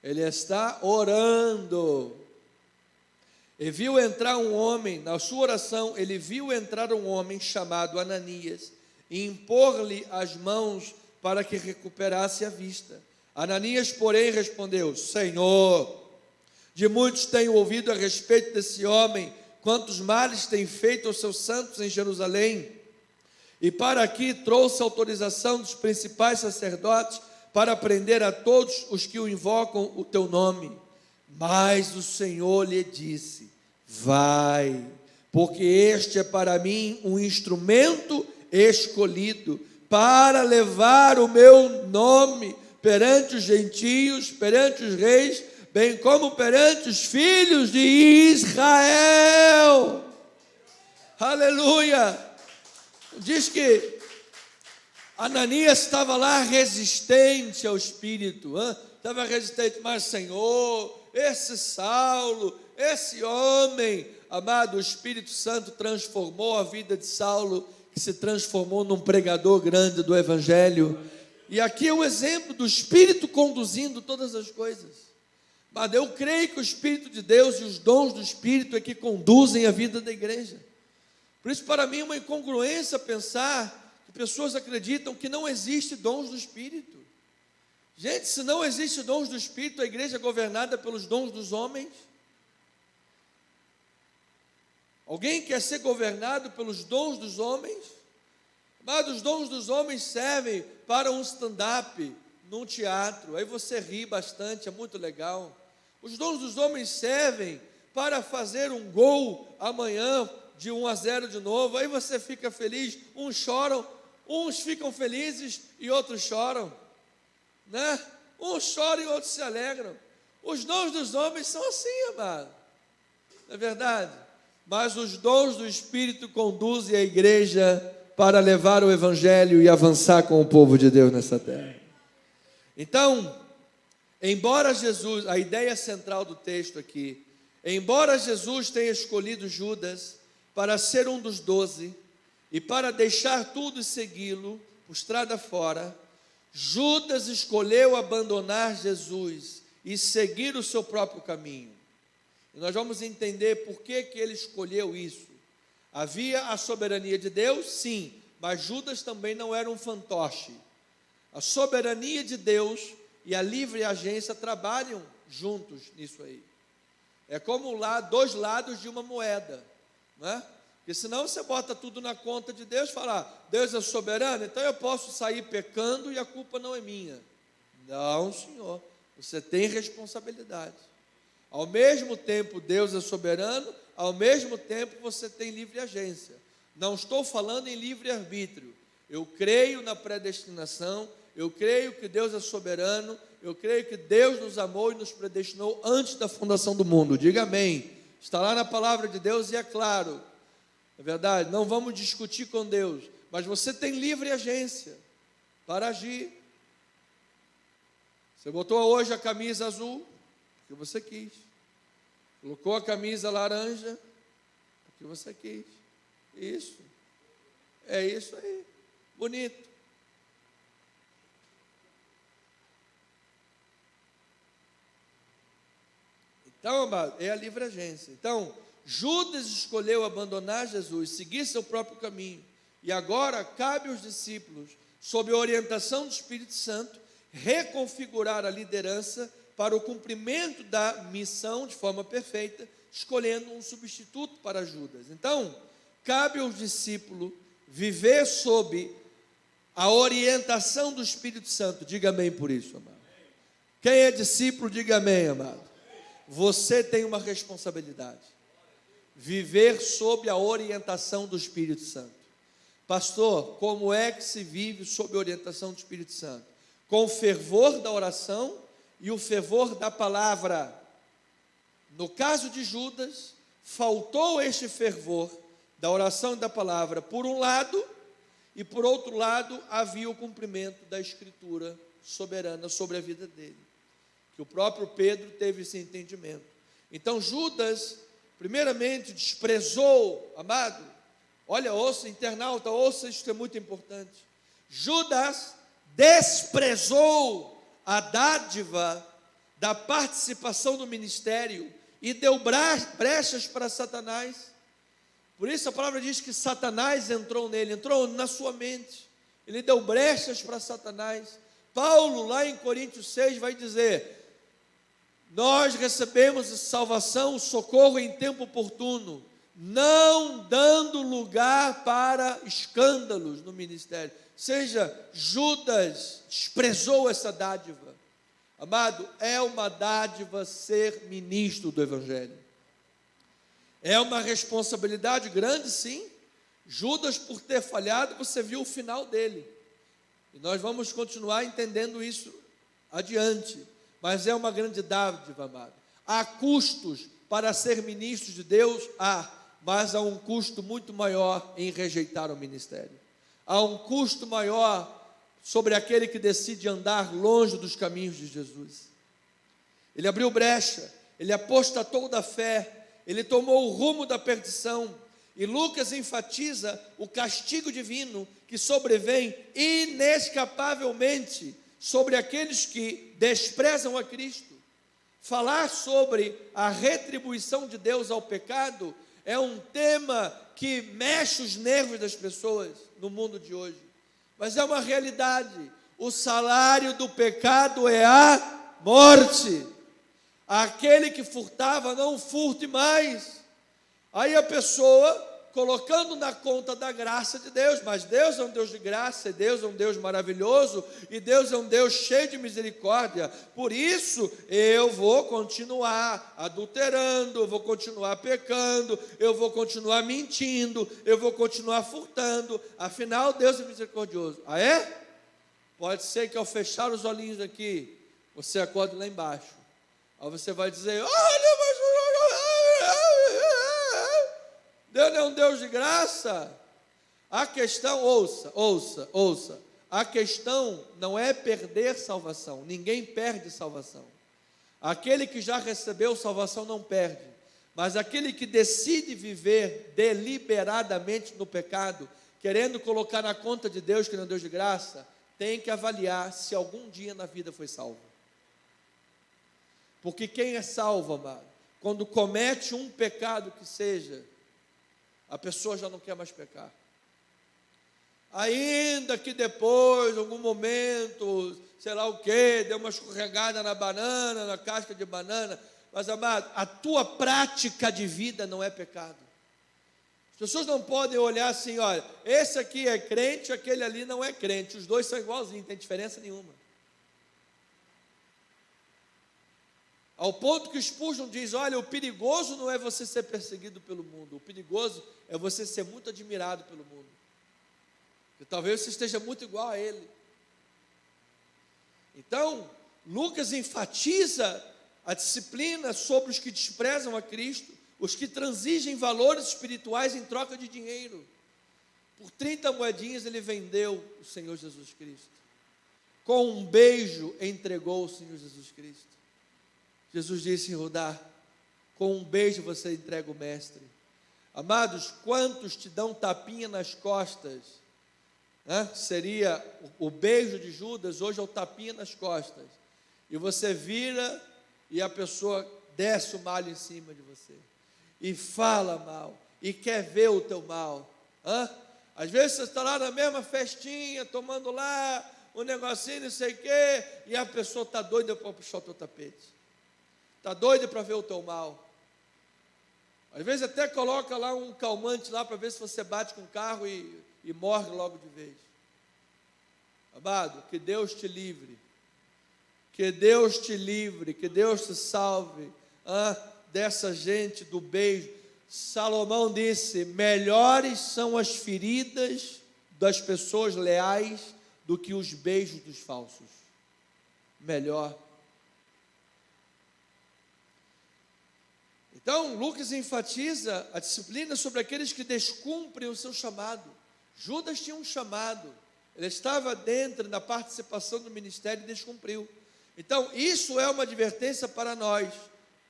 Ele está orando. E viu entrar um homem, na sua oração, ele viu entrar um homem chamado Ananias, e impor-lhe as mãos para que recuperasse a vista. Ananias, porém, respondeu: Senhor, de muitos tenho ouvido a respeito desse homem, quantos males tem feito aos seus santos em Jerusalém. E para aqui trouxe autorização dos principais sacerdotes para prender a todos os que o invocam o teu nome. Mas o Senhor lhe disse: vai, porque este é para mim um instrumento escolhido para levar o meu nome perante os gentios, perante os reis, bem como perante os filhos de Israel. Aleluia! Diz que Ananias estava lá resistente ao Espírito, estava resistente, mas Senhor, esse Saulo, esse homem, amado, o Espírito Santo transformou a vida de Saulo, que se transformou num pregador grande do Evangelho. E aqui é o exemplo do Espírito conduzindo todas as coisas. Mas eu creio que o Espírito de Deus e os dons do Espírito é que conduzem a vida da igreja. Por isso, para mim, é uma incongruência pensar que pessoas acreditam que não existe dons do Espírito. Gente, se não existe dons do Espírito, a igreja é governada pelos dons dos homens. Alguém quer ser governado pelos dons dos homens? Mas os dons dos homens servem para um stand-up num teatro, aí você ri bastante, é muito legal. Os dons dos homens servem para fazer um gol amanhã de 1-0 de novo, aí você fica feliz. Uns choram, uns ficam felizes e outros choram, né? Uns choram e outros se alegram. Os dons dos homens são assim, amado, não é verdade? Mas os dons do Espírito conduzem a igreja para levar o Evangelho e avançar com o povo de Deus nessa terra. Então, embora Jesus, a ideia central do texto aqui, embora Jesus tenha escolhido Judas para ser um dos 12 e para deixar tudo e segui-lo por estrada fora, Judas escolheu abandonar Jesus e seguir o seu próprio caminho. E nós vamos entender por que ele escolheu isso. Havia a soberania de Deus, sim, mas Judas também não era um fantoche. A soberania de Deus e a livre agência trabalham juntos nisso aí. É como dois lados de uma moeda, não é? Porque senão você bota tudo na conta de Deus e fala: Deus é soberano, então eu posso sair pecando e a culpa não é minha. Não, Senhor, você tem responsabilidade. Ao mesmo tempo Deus é soberano, ao mesmo tempo você tem livre agência. Não estou falando em livre-arbítrio. Eu creio na predestinação, eu creio que Deus é soberano, eu creio que Deus nos amou e nos predestinou antes da fundação do mundo. Diga amém. Está lá na palavra de Deus e é claro. É verdade? Não vamos discutir com Deus, mas você tem livre agência para agir. Você botou hoje a camisa azul porque você quis. Colocou a camisa laranja porque você quis. Isso. É isso aí. Bonito. Então, amado, é a livre agência. Então, Judas escolheu abandonar Jesus, seguir seu próprio caminho. E agora cabe aos discípulos, sob a orientação do Espírito Santo, reconfigurar a liderança para o cumprimento da missão de forma perfeita, escolhendo um substituto para Judas. Então, cabe aos discípulos viver sob a orientação do Espírito Santo. Diga amém por isso, amado. Quem é discípulo, diga amém, amado. Você tem uma responsabilidade. Viver sob a orientação do Espírito Santo. Pastor, como é que se vive sob a orientação do Espírito Santo? Com o fervor da oração e o fervor da palavra. No caso de Judas, faltou este fervor da oração e da palavra por um lado, e por outro lado havia o cumprimento da Escritura soberana sobre a vida dele, que o próprio Pedro teve esse entendimento. Então Judas, primeiramente, desprezou, amado, olha, ouça, internauta, ouça, isso é muito importante. Judas desprezou a dádiva da participação no ministério e deu brechas para Satanás. Por isso a palavra diz que Satanás entrou nele, entrou na sua mente. Ele deu brechas para Satanás. Paulo, lá em Coríntios 6, vai dizer: nós recebemos a salvação, o socorro em tempo oportuno, não dando lugar para escândalos no ministério. Seja, Judas desprezou essa dádiva. Amado, é uma dádiva ser ministro do Evangelho. É uma responsabilidade grande, sim. Judas, por ter falhado, você viu o final dele. E nós vamos continuar entendendo isso adiante. Mas é uma grande dádiva, amado. Há custos para ser ministros de Deus? Há. Mas há um custo muito maior em rejeitar o ministério. Há um custo maior sobre aquele que decide andar longe dos caminhos de Jesus. Ele abriu brecha, ele apostatou da fé, ele tomou o rumo da perdição. E Lucas enfatiza o castigo divino que sobrevém inescapavelmente sobre aqueles que desprezam a Cristo. Falar sobre a retribuição de Deus ao pecado é um tema que mexe os nervos das pessoas no mundo de hoje. Mas é uma realidade. O salário do pecado é a morte. Aquele que furtava, não furte mais. Aí a pessoa colocando na conta da graça de Deus, mas Deus é um Deus de graça, e Deus é um Deus maravilhoso, e Deus é um Deus cheio de misericórdia. Por isso eu vou continuar adulterando, eu vou continuar pecando, eu vou continuar mentindo, eu vou continuar furtando. Afinal, Deus é misericordioso. Ah, é? Pode ser que ao fechar os olhinhos aqui, você acorde lá embaixo. Aí você vai dizer: olha, mas Deus não é um Deus de graça. A questão, ouça. A questão não é perder salvação. Ninguém perde salvação. Aquele que já recebeu salvação não perde. Mas aquele que decide viver deliberadamente no pecado, querendo colocar na conta de Deus, que não é um Deus de graça, tem que avaliar se algum dia na vida foi salvo. Porque quem é salvo, amado, quando comete um pecado que seja, a pessoa já não quer mais pecar. Ainda que depois, em algum momento, sei lá o que, deu uma escorregada na banana, na casca de banana, mas, amado, a tua prática de vida não é pecado. As pessoas não podem olhar assim: olha, esse aqui é crente, aquele ali não é crente, os dois são igualzinhos, não tem diferença nenhuma. Ao ponto que Spurgeon diz: olha, o perigoso não é você ser perseguido pelo mundo, o perigoso é você ser muito admirado pelo mundo, porque talvez você esteja muito igual a ele. Então, Lucas enfatiza a disciplina sobre os que desprezam a Cristo, os que transigem valores espirituais em troca de dinheiro. Por 30 moedinhas ele vendeu o Senhor Jesus Cristo, com um beijo entregou o Senhor Jesus Cristo. Jesus disse em Judá: com um beijo você entrega o mestre. Amados, quantos te dão tapinha nas costas? Seria o beijo de Judas, hoje é o tapinha nas costas. E você vira e a pessoa desce o malho em cima de você. E fala mal, e quer ver o teu mal. Às vezes você está lá na mesma festinha, tomando lá um negocinho, não sei o quê, e a pessoa está doida para puxar o teu tapete. Está doido para ver o teu mal. Às vezes até coloca lá um calmante lá para ver se você bate com o carro e morre logo de vez. Amado, que Deus te livre. Que Deus te livre, que Deus te salve dessa gente do beijo. Salomão disse: melhores são as feridas das pessoas leais do que os beijos dos falsos. Melhor. Então, Lucas enfatiza a disciplina sobre aqueles que descumprem o seu chamado. Judas tinha um chamado, ele estava dentro da participação do ministério e descumpriu. Então, isso é uma advertência para nós,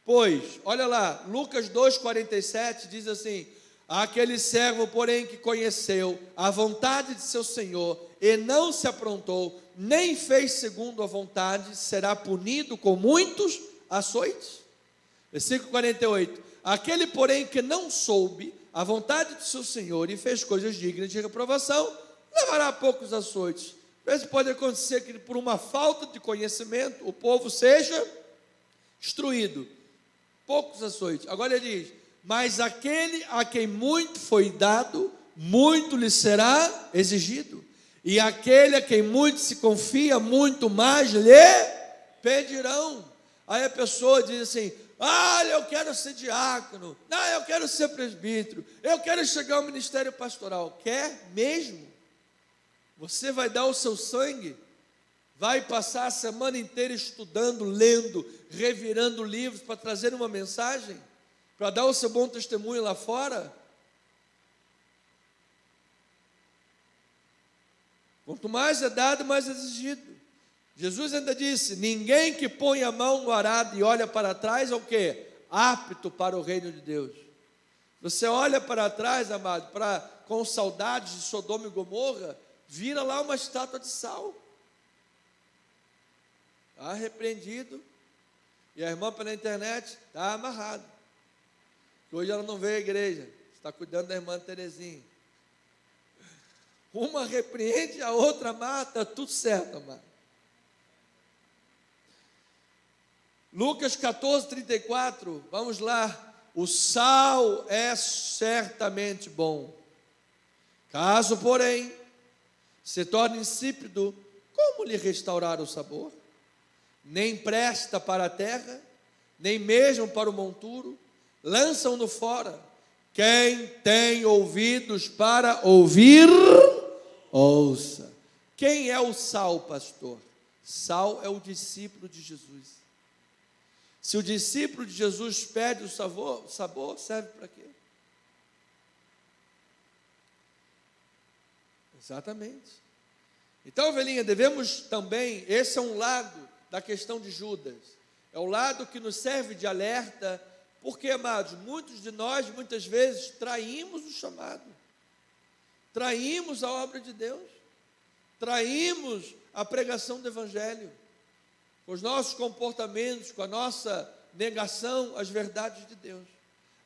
pois, olha lá, Lucas 2,47 diz assim: aquele servo, porém, que conheceu a vontade de seu Senhor e não se aprontou, nem fez segundo a vontade, será punido com muitos açoites. Versículo 48, aquele, porém, que não soube a vontade do seu Senhor e fez coisas dignas de reprovação, levará poucos açoites. Às vezes pode acontecer que por uma falta de conhecimento o povo seja instruído. Poucos açoites. Agora ele diz: mas aquele a quem muito foi dado, muito lhe será exigido. E aquele a quem muito se confia, muito mais lhe Pedirão. Aí a pessoa diz assim: ah, eu quero ser diácono, não, eu quero ser presbítero, eu quero chegar ao ministério pastoral. Quer mesmo? Você vai dar o seu sangue? Vai passar a semana inteira estudando, lendo, revirando livros para trazer uma mensagem? Para dar o seu bom testemunho lá fora? Quanto mais é dado, mais é exigido. Jesus ainda disse: ninguém que põe a mão no arado e olha para trás é o quê? Apto para o reino de Deus. Você olha para trás, amado, com saudades de Sodoma e Gomorra, vira lá uma estátua de sal. Está repreendido. E a irmã pela internet está amarrada. Hoje ela não veio à igreja, está cuidando da irmã Terezinha. Uma repreende, a outra mata, tudo certo, amado. Lucas 14, 34, vamos lá. O sal é certamente bom. Caso, porém, se torne insípido, como lhe restaurar o sabor? Nem presta para a terra, nem mesmo para o monturo, lançam-no fora. Quem tem ouvidos para ouvir, ouça. Quem é o sal, pastor? Sal é o discípulo de Jesus. Se o discípulo de Jesus perde o sabor serve para quê? Exatamente. Então, ovelhinha, devemos também, esse é um lado da questão de Judas, é o lado que nos serve de alerta, porque, amados, muitos de nós, muitas vezes, traímos o chamado, traímos a obra de Deus, traímos a pregação do Evangelho, com os nossos comportamentos, com a nossa negação às verdades de Deus.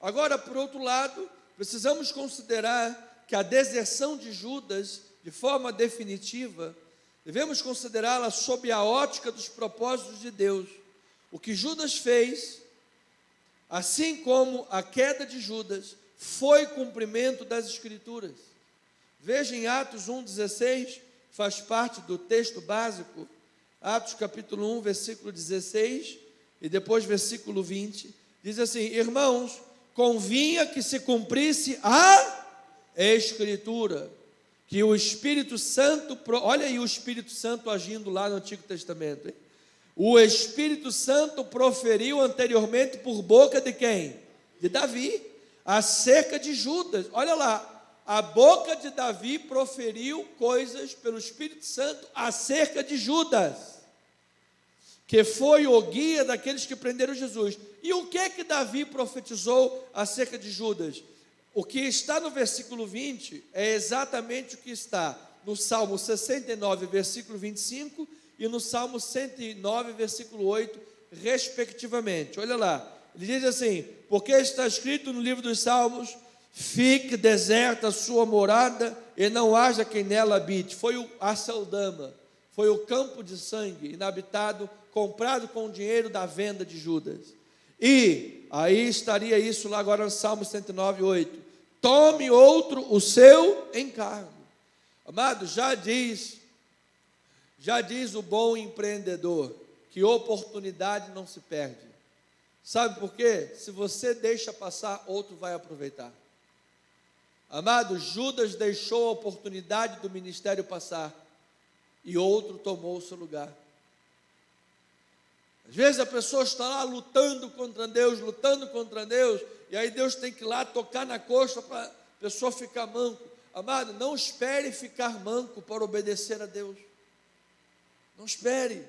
Agora, por outro lado, precisamos considerar que a deserção de Judas, de forma definitiva, devemos considerá-la sob a ótica dos propósitos de Deus. O que Judas fez, assim como a queda de Judas, foi cumprimento das Escrituras. Veja em Atos 1,16, faz parte do texto básico, Atos capítulo 1, versículo 16, e depois versículo 20, diz assim: irmãos, convinha que se cumprisse a Escritura, que o Espírito Santo, olha aí o Espírito Santo agindo lá no Antigo Testamento, hein? O Espírito Santo proferiu anteriormente por boca de quem? De Davi, acerca de Judas. Olha lá, a boca de Davi proferiu coisas pelo Espírito Santo acerca de Judas, que foi o guia daqueles que prenderam Jesus. E o que é que Davi profetizou acerca de Judas? O que está no versículo 20 é exatamente o que está no Salmo 69, versículo 25, e no Salmo 109, versículo 8, respectivamente. Olha lá, ele diz assim: porque está escrito no livro dos Salmos: fique deserta a sua morada e não haja quem nela habite. Foi o Aceldama, foi o campo de sangue inabitado, comprado com o dinheiro da venda de Judas. E aí estaria isso lá agora no Salmo 109, 8. Tome outro o seu encargo. Amado, já diz o bom empreendedor que oportunidade não se perde. Sabe por quê? Se você deixa passar, outro vai aproveitar. Amado, Judas deixou a oportunidade do ministério passar e outro tomou o seu lugar. Às vezes a pessoa está lá lutando contra Deus, e aí Deus tem que ir lá tocar na coxa para a pessoa ficar manco. Amado, não espere ficar manco para obedecer a Deus. Não espere.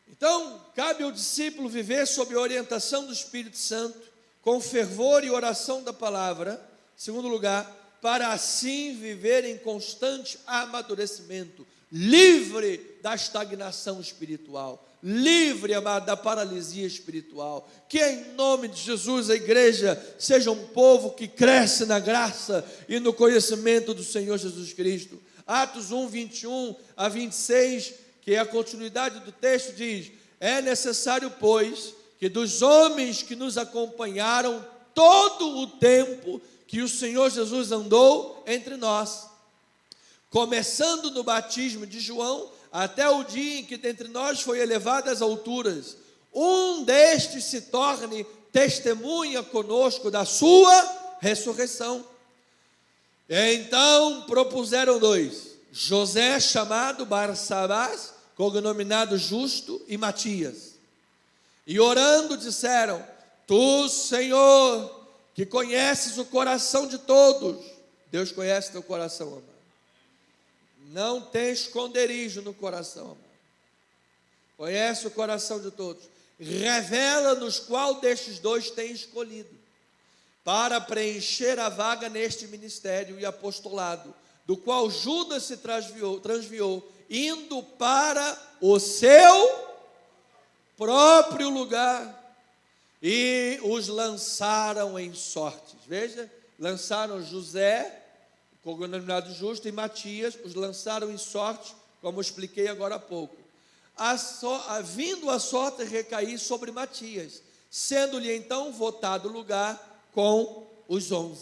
Então, cabe ao discípulo viver sob a orientação do Espírito Santo, com fervor e oração da palavra. Segundo lugar, para assim viver em constante amadurecimento, livre da estagnação espiritual, livre, amado, da paralisia espiritual. Que em nome de Jesus a igreja seja um povo que cresce na graça e no conhecimento do Senhor Jesus Cristo. Atos 1, 21 a 26, que é a continuidade do texto, diz: é necessário, pois, que dos homens que nos acompanharam todo o tempo que o Senhor Jesus andou entre nós, começando no batismo de João, até o dia em que dentre nós foi elevado às alturas, um destes se torne testemunha conosco da sua ressurreição. Então propuseram dois, José chamado Barsabás, cognominado Justo, e Matias. E orando disseram: Tu, Senhor, que conheces o coração de todos. Deus conhece teu coração, amado. Não tem esconderijo no coração, amado. Conhece o coração de todos. Revela-nos qual destes dois tem escolhido para preencher a vaga neste ministério e apostolado, do qual Judas se transviou, indo para o seu próprio lugar. E os lançaram em sortes. Veja, lançaram José, cognominado Justo, e Matias, os lançaram em sorte, como expliquei agora há pouco. Vindo a sorte recair sobre Matias, sendo-lhe então votado lugar com os 11.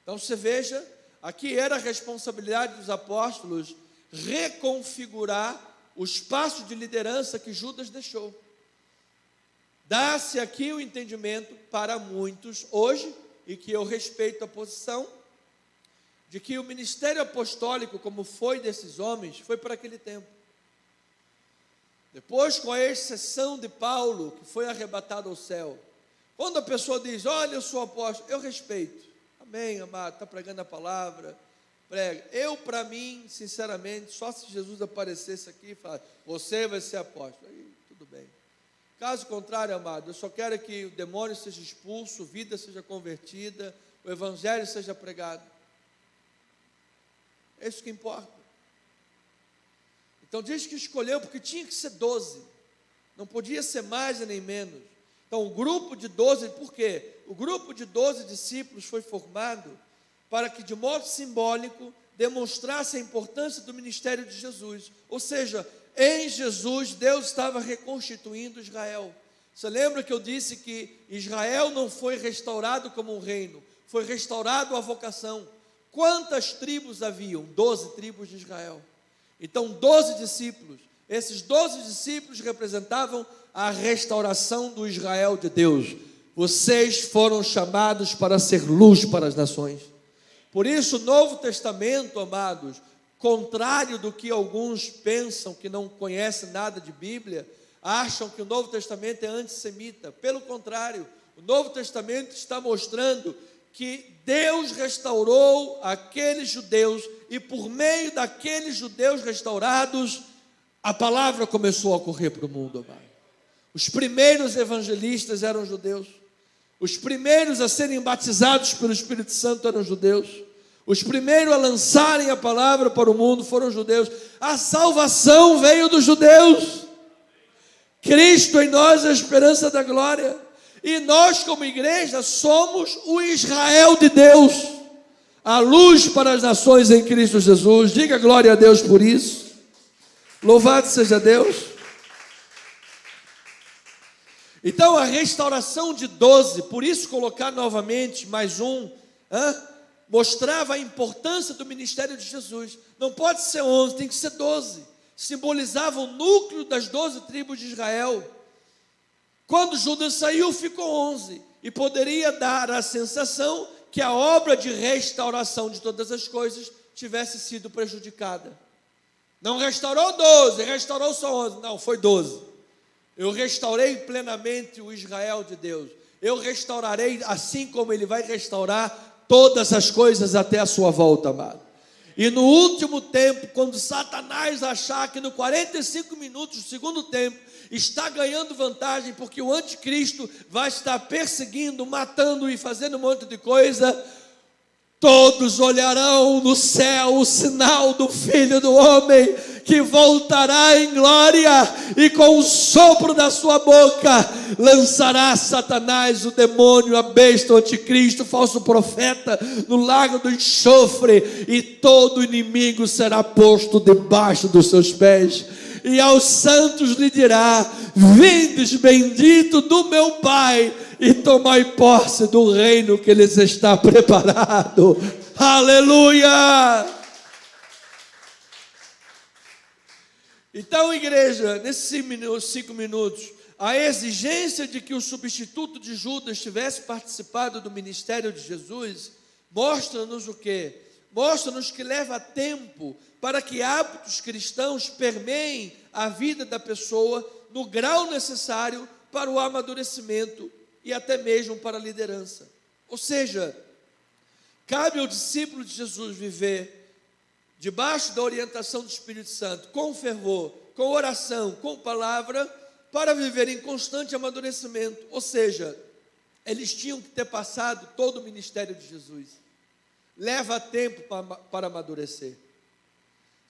Então você veja, aqui era a responsabilidade dos apóstolos reconfigurar o espaço de liderança que Judas deixou. Dá-se aqui o entendimento para muitos hoje, e que eu respeito a posição, de que o ministério apostólico, como foi desses homens, foi para aquele tempo. Depois, com a exceção de Paulo, que foi arrebatado ao céu, quando a pessoa diz: olha, eu sou apóstolo, eu respeito. Amém, amado, está pregando a palavra, prega. Eu, para mim, sinceramente, só se Jesus aparecesse aqui e falasse: você vai ser apóstolo, aí tudo bem. Caso contrário, amado, eu só quero que o demônio seja expulso, vida seja convertida, o evangelho seja pregado. É isso que importa. Então diz que escolheu porque tinha que ser 12, não podia ser mais e nem menos. Então o grupo de 12, por quê? O grupo de 12 discípulos foi formado para que de modo simbólico demonstrasse a importância do ministério de Jesus. Ou seja, em Jesus Deus estava reconstituindo Israel. Você lembra que eu disse que Israel não foi restaurado como um reino, foi restaurado a vocação. Quantas tribos haviam? 12 tribos de Israel. Então 12 discípulos, esses 12 discípulos representavam a restauração do Israel de Deus. Vocês foram chamados para ser luz para as nações. Por isso o Novo Testamento, amados, contrário do que alguns pensam, que não conhecem nada de Bíblia, acham que o Novo Testamento é antissemita. Pelo contrário, o Novo Testamento está mostrando que Deus restaurou aqueles judeus, e por meio daqueles judeus restaurados, a palavra começou a correr para o mundo, amado. Os primeiros evangelistas eram judeus, os primeiros a serem batizados pelo Espírito Santo eram judeus, os primeiros a lançarem a palavra para o mundo foram judeus. A salvação veio dos judeus. Cristo em nós é a esperança da glória. E nós, como igreja, somos o Israel de Deus, a luz para as nações em Cristo Jesus. Diga glória a Deus por isso. Louvado seja Deus. Então a restauração de 12, por isso colocar novamente mais um, mostrava a importância do ministério de Jesus. Não pode ser 11, tem que ser 12. Simbolizava o núcleo das 12 tribos de Israel. Quando Judas saiu, ficou 11. E poderia dar a sensação que a obra de restauração de todas as coisas tivesse sido prejudicada. Não restaurou 12, restaurou só 11. Não, foi 12. Eu restaurei plenamente o Israel de Deus. Eu restaurarei assim como Ele vai restaurar todas as coisas até a sua volta, amado. E no último tempo, quando Satanás achar que no 45 minutos do segundo tempo está ganhando vantagem, porque o anticristo vai estar perseguindo, matando e fazendo um monte de coisa, todos olharão no céu o sinal do Filho do Homem, que voltará em glória, e com o sopro da sua boca lançará Satanás, o demônio, a besta, o anticristo, o falso profeta, no lago do enxofre, e todo inimigo será posto debaixo dos seus pés. E aos santos lhe dirá: vindes bendito do meu Pai, e tomai posse do reino que lhes está preparado. Aleluia! Então, igreja, nesses 5 minutos, a exigência de que o substituto de Judas tivesse participado do ministério de Jesus, mostra-nos o quê? Mostra-nos que leva tempo para que hábitos cristãos permeiem a vida da pessoa no grau necessário para o amadurecimento e até mesmo para a liderança. Ou seja, cabe ao discípulo de Jesus viver debaixo da orientação do Espírito Santo, com fervor, com oração, com palavra, para viver em constante amadurecimento. Ou seja, eles tinham que ter passado todo o ministério de Jesus. Leva tempo para amadurecer.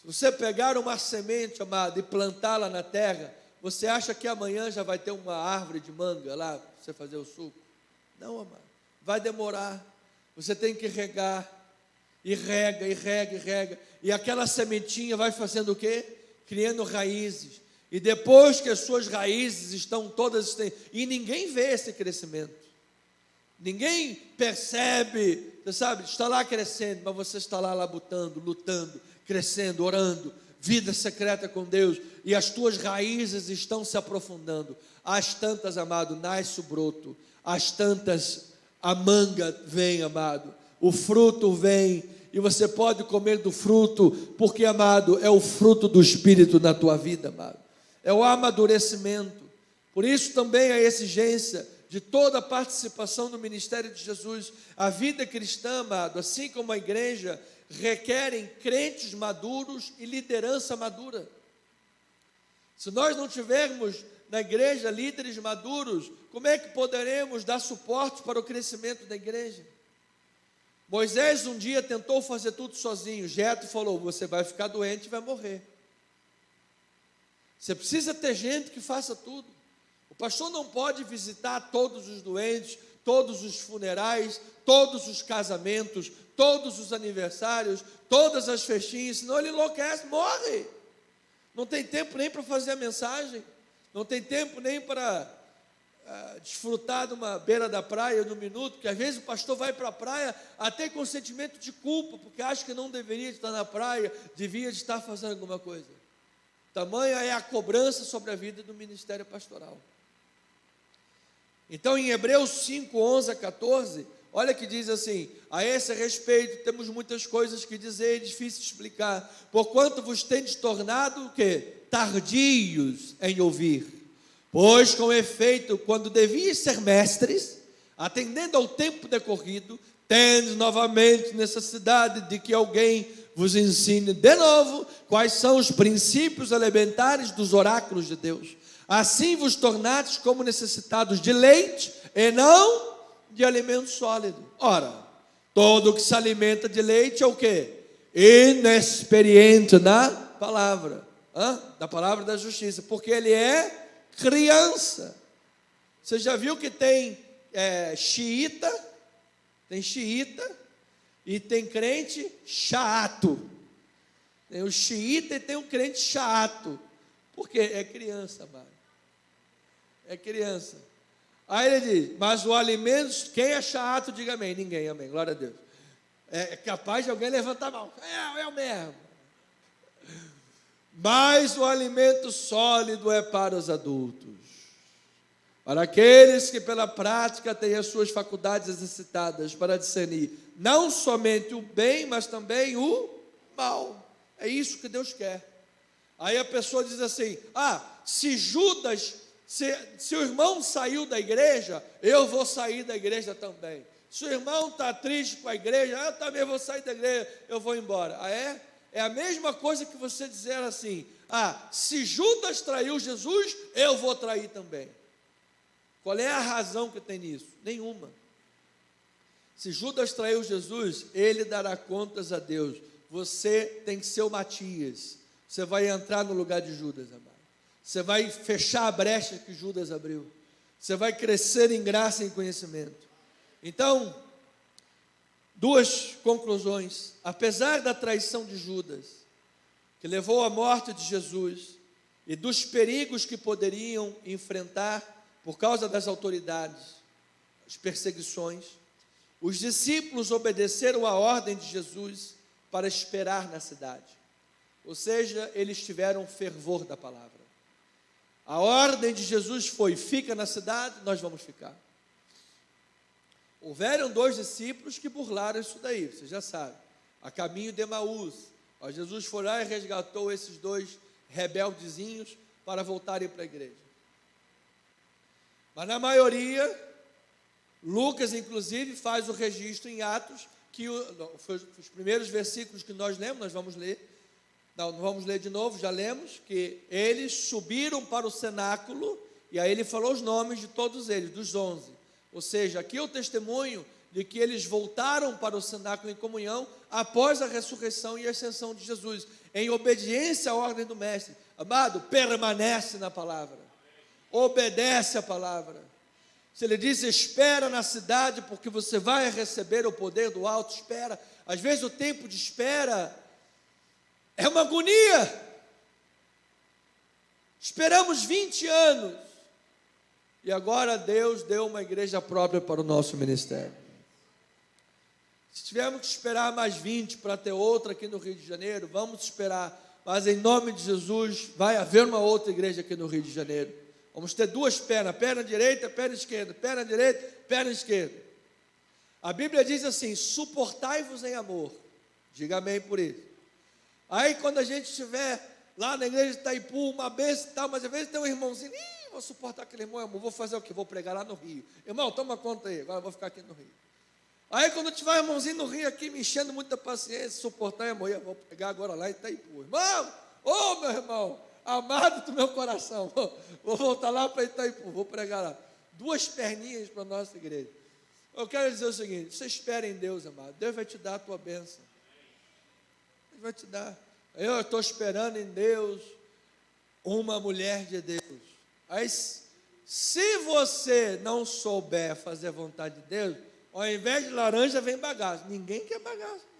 Se você pegar uma semente, amado, e plantá-la na terra, você acha que amanhã já vai ter uma árvore de manga lá para você fazer o suco? Não, amado. Vai demorar. Você tem que regar. E rega, e rega, e rega. E aquela sementinha vai fazendo o quê? Criando raízes. E depois que as suas raízes estão todas... E ninguém vê esse crescimento. Ninguém percebe, você sabe, está lá crescendo, mas você está lá labutando, lutando, crescendo, orando, vida secreta com Deus, e as tuas raízes estão se aprofundando. Às tantas, amado, nasce o broto, às tantas a manga vem, amado, o fruto vem, e você pode comer do fruto, porque, amado, é o fruto do Espírito na tua vida, amado, é o amadurecimento. Por isso também a exigência de toda a participação no ministério de Jesus. A vida cristã, amado, assim como a igreja, requerem crentes maduros e liderança madura. Se nós não tivermos na igreja líderes maduros, como é que poderemos dar suporte para o crescimento da igreja? Moisés um dia tentou fazer tudo sozinho. Jetro falou: você vai ficar doente e vai morrer. Você precisa ter gente que faça tudo. O pastor não pode visitar todos os doentes, todos os funerais, todos os casamentos, todos os aniversários, todas as festinhas, senão ele enlouquece, morre. Não tem tempo nem para fazer a mensagem, não tem tempo nem para desfrutar de uma beira da praia no minuto, porque às vezes o pastor vai para a praia até com sentimento de culpa, porque acha que não deveria estar na praia, devia estar fazendo alguma coisa. Tamanha é a cobrança sobre a vida do ministério pastoral. Então, em Hebreus 5, 11 a 14, olha que diz assim: a esse respeito temos muitas coisas que dizer, é difícil explicar, porquanto vos tendes tornado o quê? Tardios em ouvir. Pois, com efeito, quando devias ser mestres, atendendo ao tempo decorrido, tendes novamente necessidade de que alguém vos ensine de novo quais são os princípios elementares dos oráculos de Deus. Assim vos tornastes como necessitados de leite e não de alimento sólido. Ora, todo o que se alimenta de leite é o quê? Inexperiente na palavra, da palavra da justiça, porque ele é criança. Você já viu que tem xiita, e tem crente chato. Tem o xiita e tem o crente chato, porque é criança, amado. É criança. Aí ele diz: mas o alimento, quem é chato, diga amém. Ninguém, amém, glória a Deus. É capaz de alguém levantar a mão. É o mesmo. Mas o alimento sólido é para os adultos, para aqueles que pela prática têm as suas faculdades exercitadas para discernir não somente o bem, mas também o mal. É isso que Deus quer. Aí a pessoa diz assim: se Judas, se o irmão saiu da igreja, eu vou sair da igreja também. Se o irmão está triste com a igreja, eu também vou sair da igreja, eu vou embora. É a mesma coisa que você dizer assim: se Judas traiu Jesus, eu vou trair também. Qual é a razão que tem nisso? Nenhuma. Se Judas traiu Jesus, ele dará contas a Deus. Você tem que ser o Matias. Você vai entrar no lugar de Judas, amado. Você vai fechar a brecha que Judas abriu. Você vai crescer em graça e em conhecimento. Então, duas conclusões. Apesar da traição de Judas, que levou à morte de Jesus, e dos perigos que poderiam enfrentar por causa das autoridades, as perseguições, os discípulos obedeceram à ordem de Jesus para esperar na cidade. ou seja, eles tiveram fervor da palavra. A ordem de Jesus foi: fica na cidade, nós vamos ficar. Houveram 2 discípulos que burlaram isso daí, você já sabe, a caminho de Emaús. Jesus foi lá e resgatou esses 2 rebeldezinhos para voltarem para a igreja. Mas na maioria, Lucas inclusive faz o registro em Atos, que os primeiros versículos que nós lemos, nós vamos ler, não vamos ler de novo, já lemos, que eles subiram para o cenáculo, e aí ele falou os nomes de todos eles, dos 11. Ou seja, aqui é o testemunho de que eles voltaram para o cenáculo em comunhão após a ressurreição e ascensão de Jesus, em obediência à ordem do mestre. Amado, permanece na palavra, obedece a palavra. Se ele diz: espera na cidade, porque você vai receber o poder do alto, espera. Às vezes o tempo de espera é uma agonia. Esperamos 20 anos, e agora Deus deu uma igreja própria para o nosso ministério. Se tivermos que esperar mais 20 para ter outra aqui no Rio de Janeiro, vamos esperar, mas em nome de Jesus, vai haver uma outra igreja aqui no Rio de Janeiro. Vamos ter 2 pernas, perna direita, perna esquerda, perna direita, perna esquerda. A Bíblia diz assim: suportai-vos em amor. Diga amém por isso. Aí quando a gente estiver lá na igreja de Itaipu, uma bênção e tal, mas às vezes tem um irmãozinho: vou suportar aquele irmão, vou fazer o quê? Vou pregar lá no Rio. Irmão, toma conta aí, agora eu vou ficar aqui no Rio. Aí quando tiver um irmãozinho no Rio aqui, me enchendo muita paciência, suportar, irmão, eu vou pregar agora lá em Itaipu. Irmão, meu irmão, amado do meu coração, vou voltar lá para Itaipu, vou pregar lá. 2 perninhas para a nossa igreja. Eu quero dizer o seguinte: você espera em Deus, amado, Deus vai te dar a tua bênção. Deus vai te dar. Eu estou esperando em Deus uma mulher de Deus. Aí, se você não souber fazer a vontade de Deus, ao invés de laranja vem bagaço. Ninguém quer bagaço.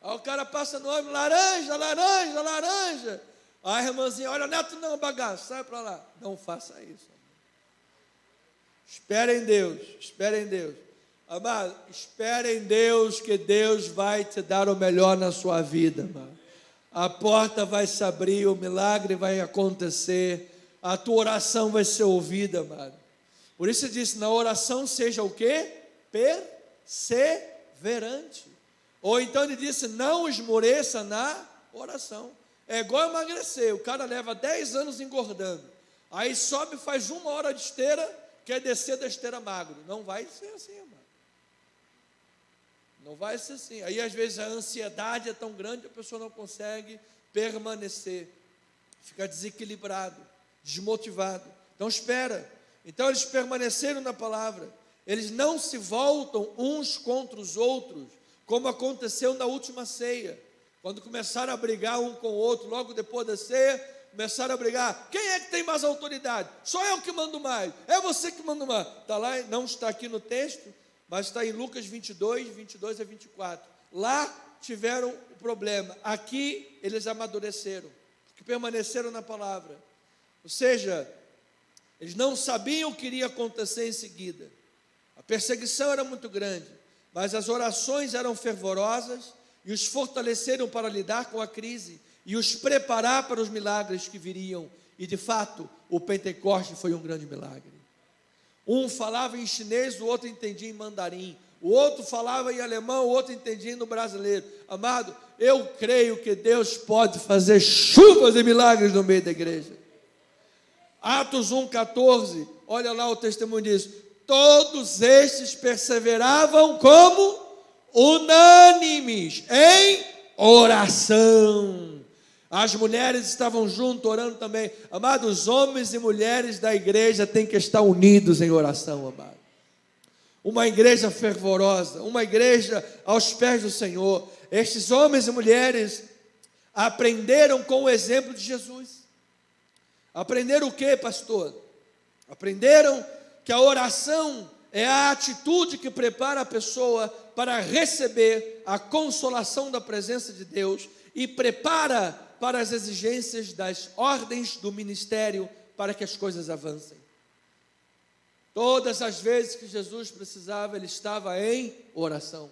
Aí o cara passa no ônibus: laranja, laranja, laranja. Aí a irmãzinha: olha, neto, não, bagaço, sai para lá. Não faça isso. Espere em Deus, espere em Deus. Amado, espere em Deus, que Deus vai te dar o melhor na sua vida, amado. A porta vai se abrir, o milagre vai acontecer, a tua oração vai ser ouvida, amado. Por isso ele disse: na oração seja o quê? Perseverante. Ou então ele disse: não esmoreça na oração. É igual emagrecer, o cara leva 10 anos engordando, aí sobe, faz 1 hora de esteira, quer descer da esteira magro. Não vai ser assim, amado. Não vai ser assim. Aí às vezes a ansiedade é tão grande, a pessoa não consegue permanecer, fica desequilibrado, desmotivado. Então espera. Então eles permaneceram na palavra, eles não se voltam uns contra os outros, como aconteceu na última ceia, quando começaram a brigar um com o outro. Logo depois da ceia, começaram a brigar: quem é que tem mais autoridade? Só eu que mando mais, é você que manda mais. Está lá, não está aqui no texto, mas está em Lucas 22 a 24. Lá tiveram o problema, aqui eles amadureceram, porque permaneceram na palavra. Ou seja, eles não sabiam o que iria acontecer em seguida. A perseguição era muito grande, mas as orações eram fervorosas e os fortaleceram para lidar com a crise e os preparar para os milagres que viriam. E de fato, o Pentecoste foi um grande milagre. Um falava em chinês, o outro entendia em mandarim. O outro falava em alemão, o outro entendia no brasileiro. Amado, eu creio que Deus pode fazer chuvas e milagres no meio da igreja. Atos 1,14, olha lá o testemunho disso: todos estes perseveravam como unânimes em oração. As mulheres estavam junto orando também. Amados, homens e mulheres da igreja têm que estar unidos em oração, amado. Uma igreja fervorosa, uma igreja aos pés do Senhor. Estes homens e mulheres aprenderam com o exemplo de Jesus. Aprenderam o que, pastor? Aprenderam que a oração é a atitude que prepara a pessoa para receber a consolação da presença de Deus e prepara para as exigências das ordens do ministério, para que as coisas avancem. Todas as vezes que Jesus precisava, ele estava em oração.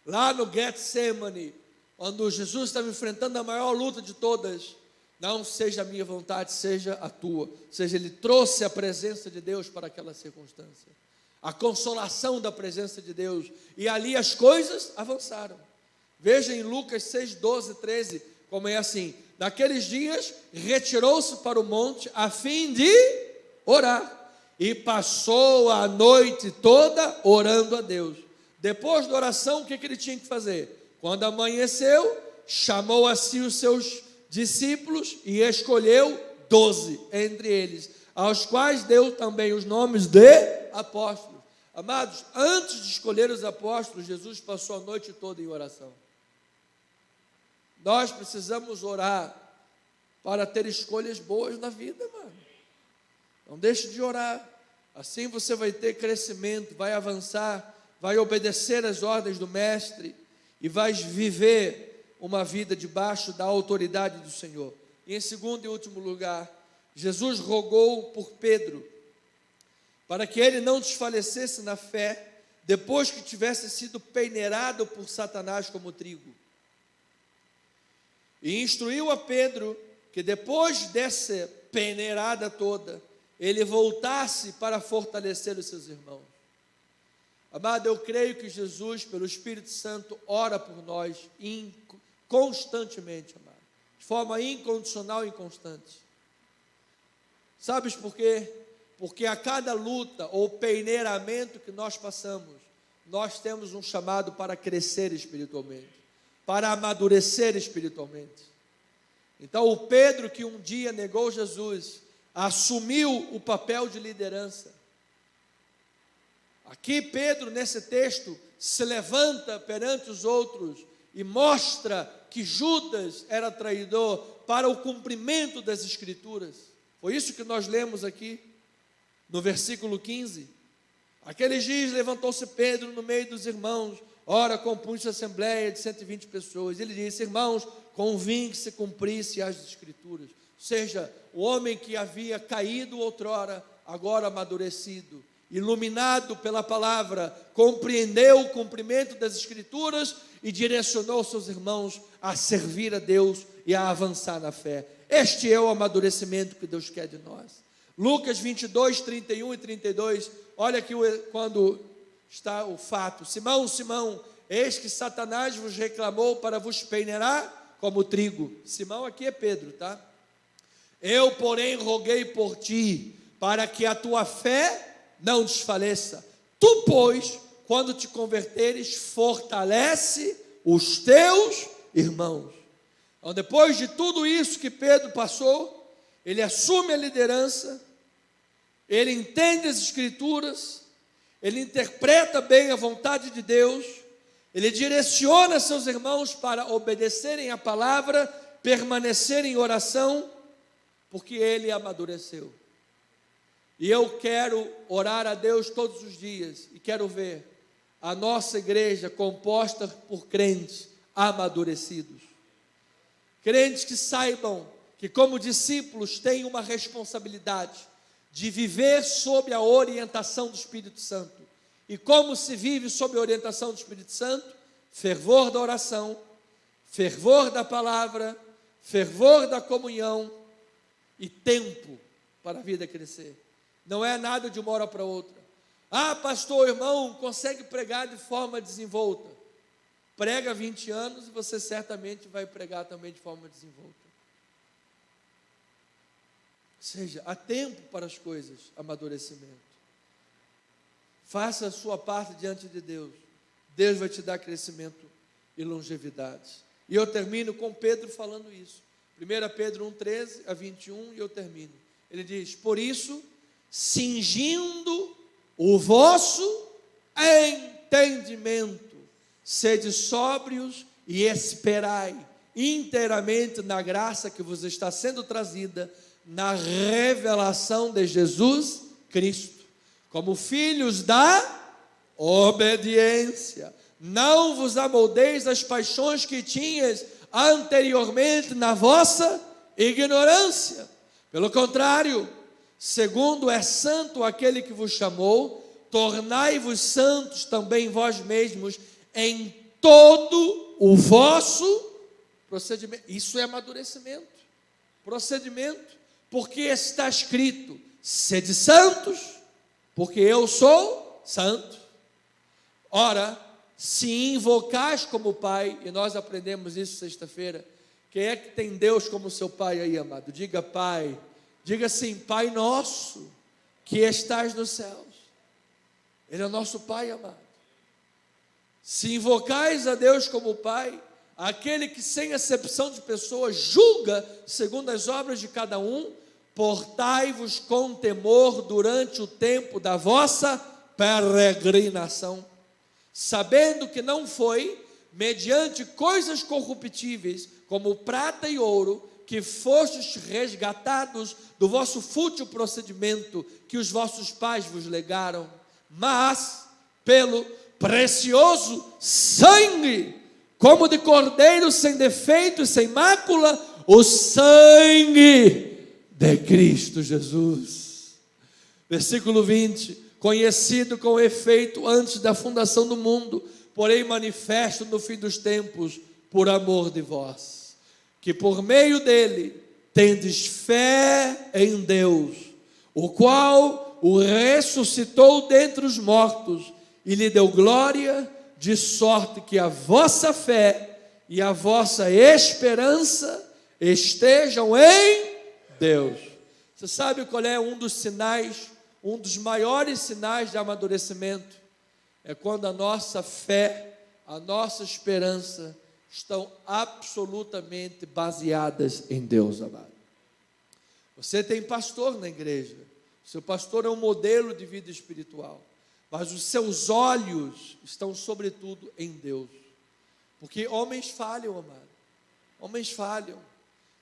Lá no Getsemane, quando Jesus estava enfrentando a maior luta de todas, não seja a minha vontade, seja a tua. Ou seja, ele trouxe a presença de Deus para aquela circunstância, a consolação da presença de Deus, e ali as coisas avançaram. Veja em Lucas 6, 12, 13, como é assim: naqueles dias retirou-se para o monte a fim de orar, e passou a noite toda orando a Deus. Depois da oração, o que ele tinha que fazer? Quando amanheceu, chamou a si os seus discípulos e escolheu 12 entre eles, aos quais deu também os nomes de apóstolos. Amados, antes de escolher os apóstolos, Jesus passou a noite toda em oração. Nós precisamos orar para ter escolhas boas na vida, mano. Não deixe de orar. Assim você vai ter crescimento, vai avançar, vai obedecer às ordens do Mestre e vai viver uma vida debaixo da autoridade do Senhor. E em segundo e último lugar, Jesus rogou por Pedro, para que ele não desfalecesse na fé, depois que tivesse sido peneirado por Satanás como trigo. E instruiu a Pedro que depois dessa peneirada toda, ele voltasse para fortalecer os seus irmãos. Amado, eu creio que Jesus, pelo Espírito Santo, ora por nós constantemente, amado, de forma incondicional e constante. Sabes por quê? Porque a cada luta ou peneiramento que nós passamos, nós temos um chamado para crescer espiritualmente, para amadurecer espiritualmente. Então o Pedro, que um dia negou Jesus, assumiu o papel de liderança. Aqui Pedro, nesse texto, se levanta perante os outros e mostra que Judas era traidor para o cumprimento das Escrituras. Foi isso que nós lemos aqui no versículo 15. Aqueles dias levantou-se Pedro no meio dos irmãos, ora compunha-se a assembleia de 120 pessoas. Ele disse: irmãos, convinha que se cumprisse as Escrituras. Ou seja, o homem que havia caído outrora, agora amadurecido, iluminado pela palavra, compreendeu o cumprimento das Escrituras e direcionou seus irmãos a servir a Deus e a avançar na fé. Este é o amadurecimento que Deus quer de nós. Lucas 22, 31 e 32, olha aqui quando está o fato: Simão, Simão, eis que Satanás vos reclamou para vos peneirar como trigo. Simão aqui é Pedro, tá? Eu, porém, roguei por ti, para que a tua fé não desfaleça. Tu, pois, quando te converteres, fortalece os teus irmãos. Então, depois de tudo isso que Pedro passou, ele assume a liderança, ele entende as Escrituras, ele interpreta bem a vontade de Deus, ele direciona seus irmãos para obedecerem a palavra, permanecerem em oração, porque ele amadureceu. E eu quero orar a Deus todos os dias e quero ver a nossa igreja composta por crentes amadurecidos. Crentes que saibam que, como discípulos, têm uma responsabilidade de viver sob a orientação do Espírito Santo. E como se vive sob a orientação do Espírito Santo? Fervor da oração, fervor da palavra, fervor da comunhão e tempo para a vida crescer. Não é nada de uma hora para outra. Ah, pastor, irmão, consegue pregar de forma desenvolta. Prega 20 anos e você certamente vai pregar também de forma desenvolta. Ou seja, há tempo para as coisas, amadurecimento. Faça a sua parte diante de Deus. Deus vai te dar crescimento e longevidade. E eu termino com Pedro falando isso. 1 Pedro 1, 13 a 21, e eu termino. Ele diz: por isso, cingindo o vosso entendimento, sede sóbrios e esperai inteiramente na graça que vos está sendo trazida na revelação de Jesus Cristo, como filhos da obediência. Não vos amoldeis as paixões que tinhas anteriormente na vossa ignorância. Pelo contrário, segundo é santo aquele que vos chamou, tornai-vos santos também vós mesmos em todo o vosso procedimento. Isso é amadurecimento. Procedimento. Porque está escrito: sede santos, porque eu sou santo. Ora, se invocais como Pai, e nós aprendemos isso sexta-feira, quem é que tem Deus como seu Pai aí, amado? Diga Pai, diga assim: Pai nosso, que estás nos céus. Ele é nosso Pai, amado. Se invocais a Deus como Pai, aquele que sem acepção de pessoas julga segundo as obras de cada um, portai-vos com temor durante o tempo da vossa peregrinação, sabendo que não foi mediante coisas corruptíveis, como prata e ouro, que fostes resgatados do vosso fútil procedimento que os vossos pais vos legaram, mas pelo precioso sangue, como de cordeiro sem defeito e sem mácula, o sangue de Cristo Jesus. Versículo 20: conhecido com efeito antes da fundação do mundo, porém manifesto no fim dos tempos, por amor de vós, que por meio dele tendes fé em Deus, o qual o ressuscitou dentre os mortos e lhe deu glória, de sorte que a vossa fé e a vossa esperança estejam em Deus. Você sabe qual é um dos sinais, um dos maiores sinais de amadurecimento? É quando a nossa fé, a nossa esperança estão absolutamente baseadas em Deus, amado. Você tem pastor na igreja, seu pastor é um modelo de vida espiritual, mas os seus olhos estão sobretudo em Deus, porque homens falham, amado, homens falham.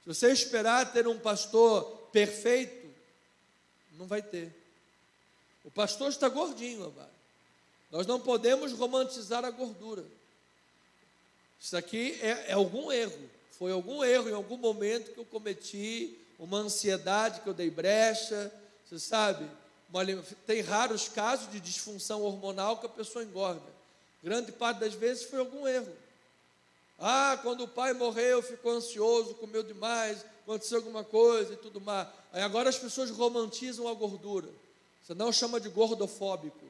Se você esperar ter um pastor perfeito, não vai ter. O pastor está gordinho, amado. Nós não podemos romantizar a gordura. Isso aqui é algum erro. Foi algum erro em algum momento que eu cometi, uma ansiedade que eu dei brecha. Você sabe, tem raros casos de disfunção hormonal que a pessoa engorda. Grande parte das vezes foi algum erro. Quando o pai morreu, ficou ansioso, comeu demais, aconteceu alguma coisa e tudo mais. Aí agora as pessoas romantizam a gordura. Você não chama de gordofóbico.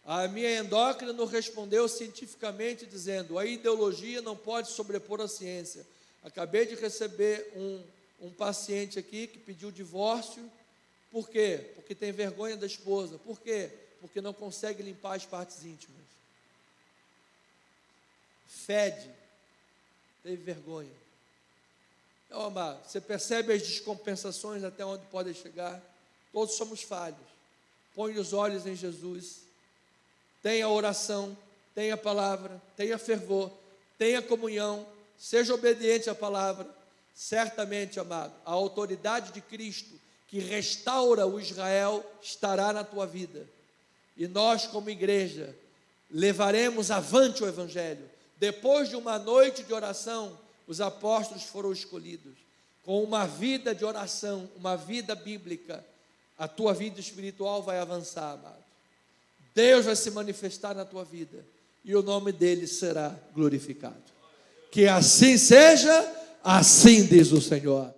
A minha endócrina não respondeu cientificamente dizendo: a ideologia não pode sobrepor a ciência. Acabei de receber um paciente aqui que pediu divórcio. Por quê? Porque tem vergonha da esposa. Por quê? Porque não consegue limpar as partes íntimas. Fede, teve vergonha. Então, amado, você percebe as descompensações até onde podem chegar? Todos somos falhos. Põe os olhos em Jesus. Tenha oração, tenha palavra, tenha fervor, tenha comunhão, seja obediente à palavra. Certamente, amado, a autoridade de Cristo que restaura o Israel estará na tua vida. E nós, como igreja, levaremos avante o Evangelho. Depois de uma noite de oração, os apóstolos foram escolhidos. Com uma vida de oração, uma vida bíblica, a tua vida espiritual vai avançar, amado. Deus vai se manifestar na tua vida e o nome dele será glorificado. Que assim seja, assim diz o Senhor.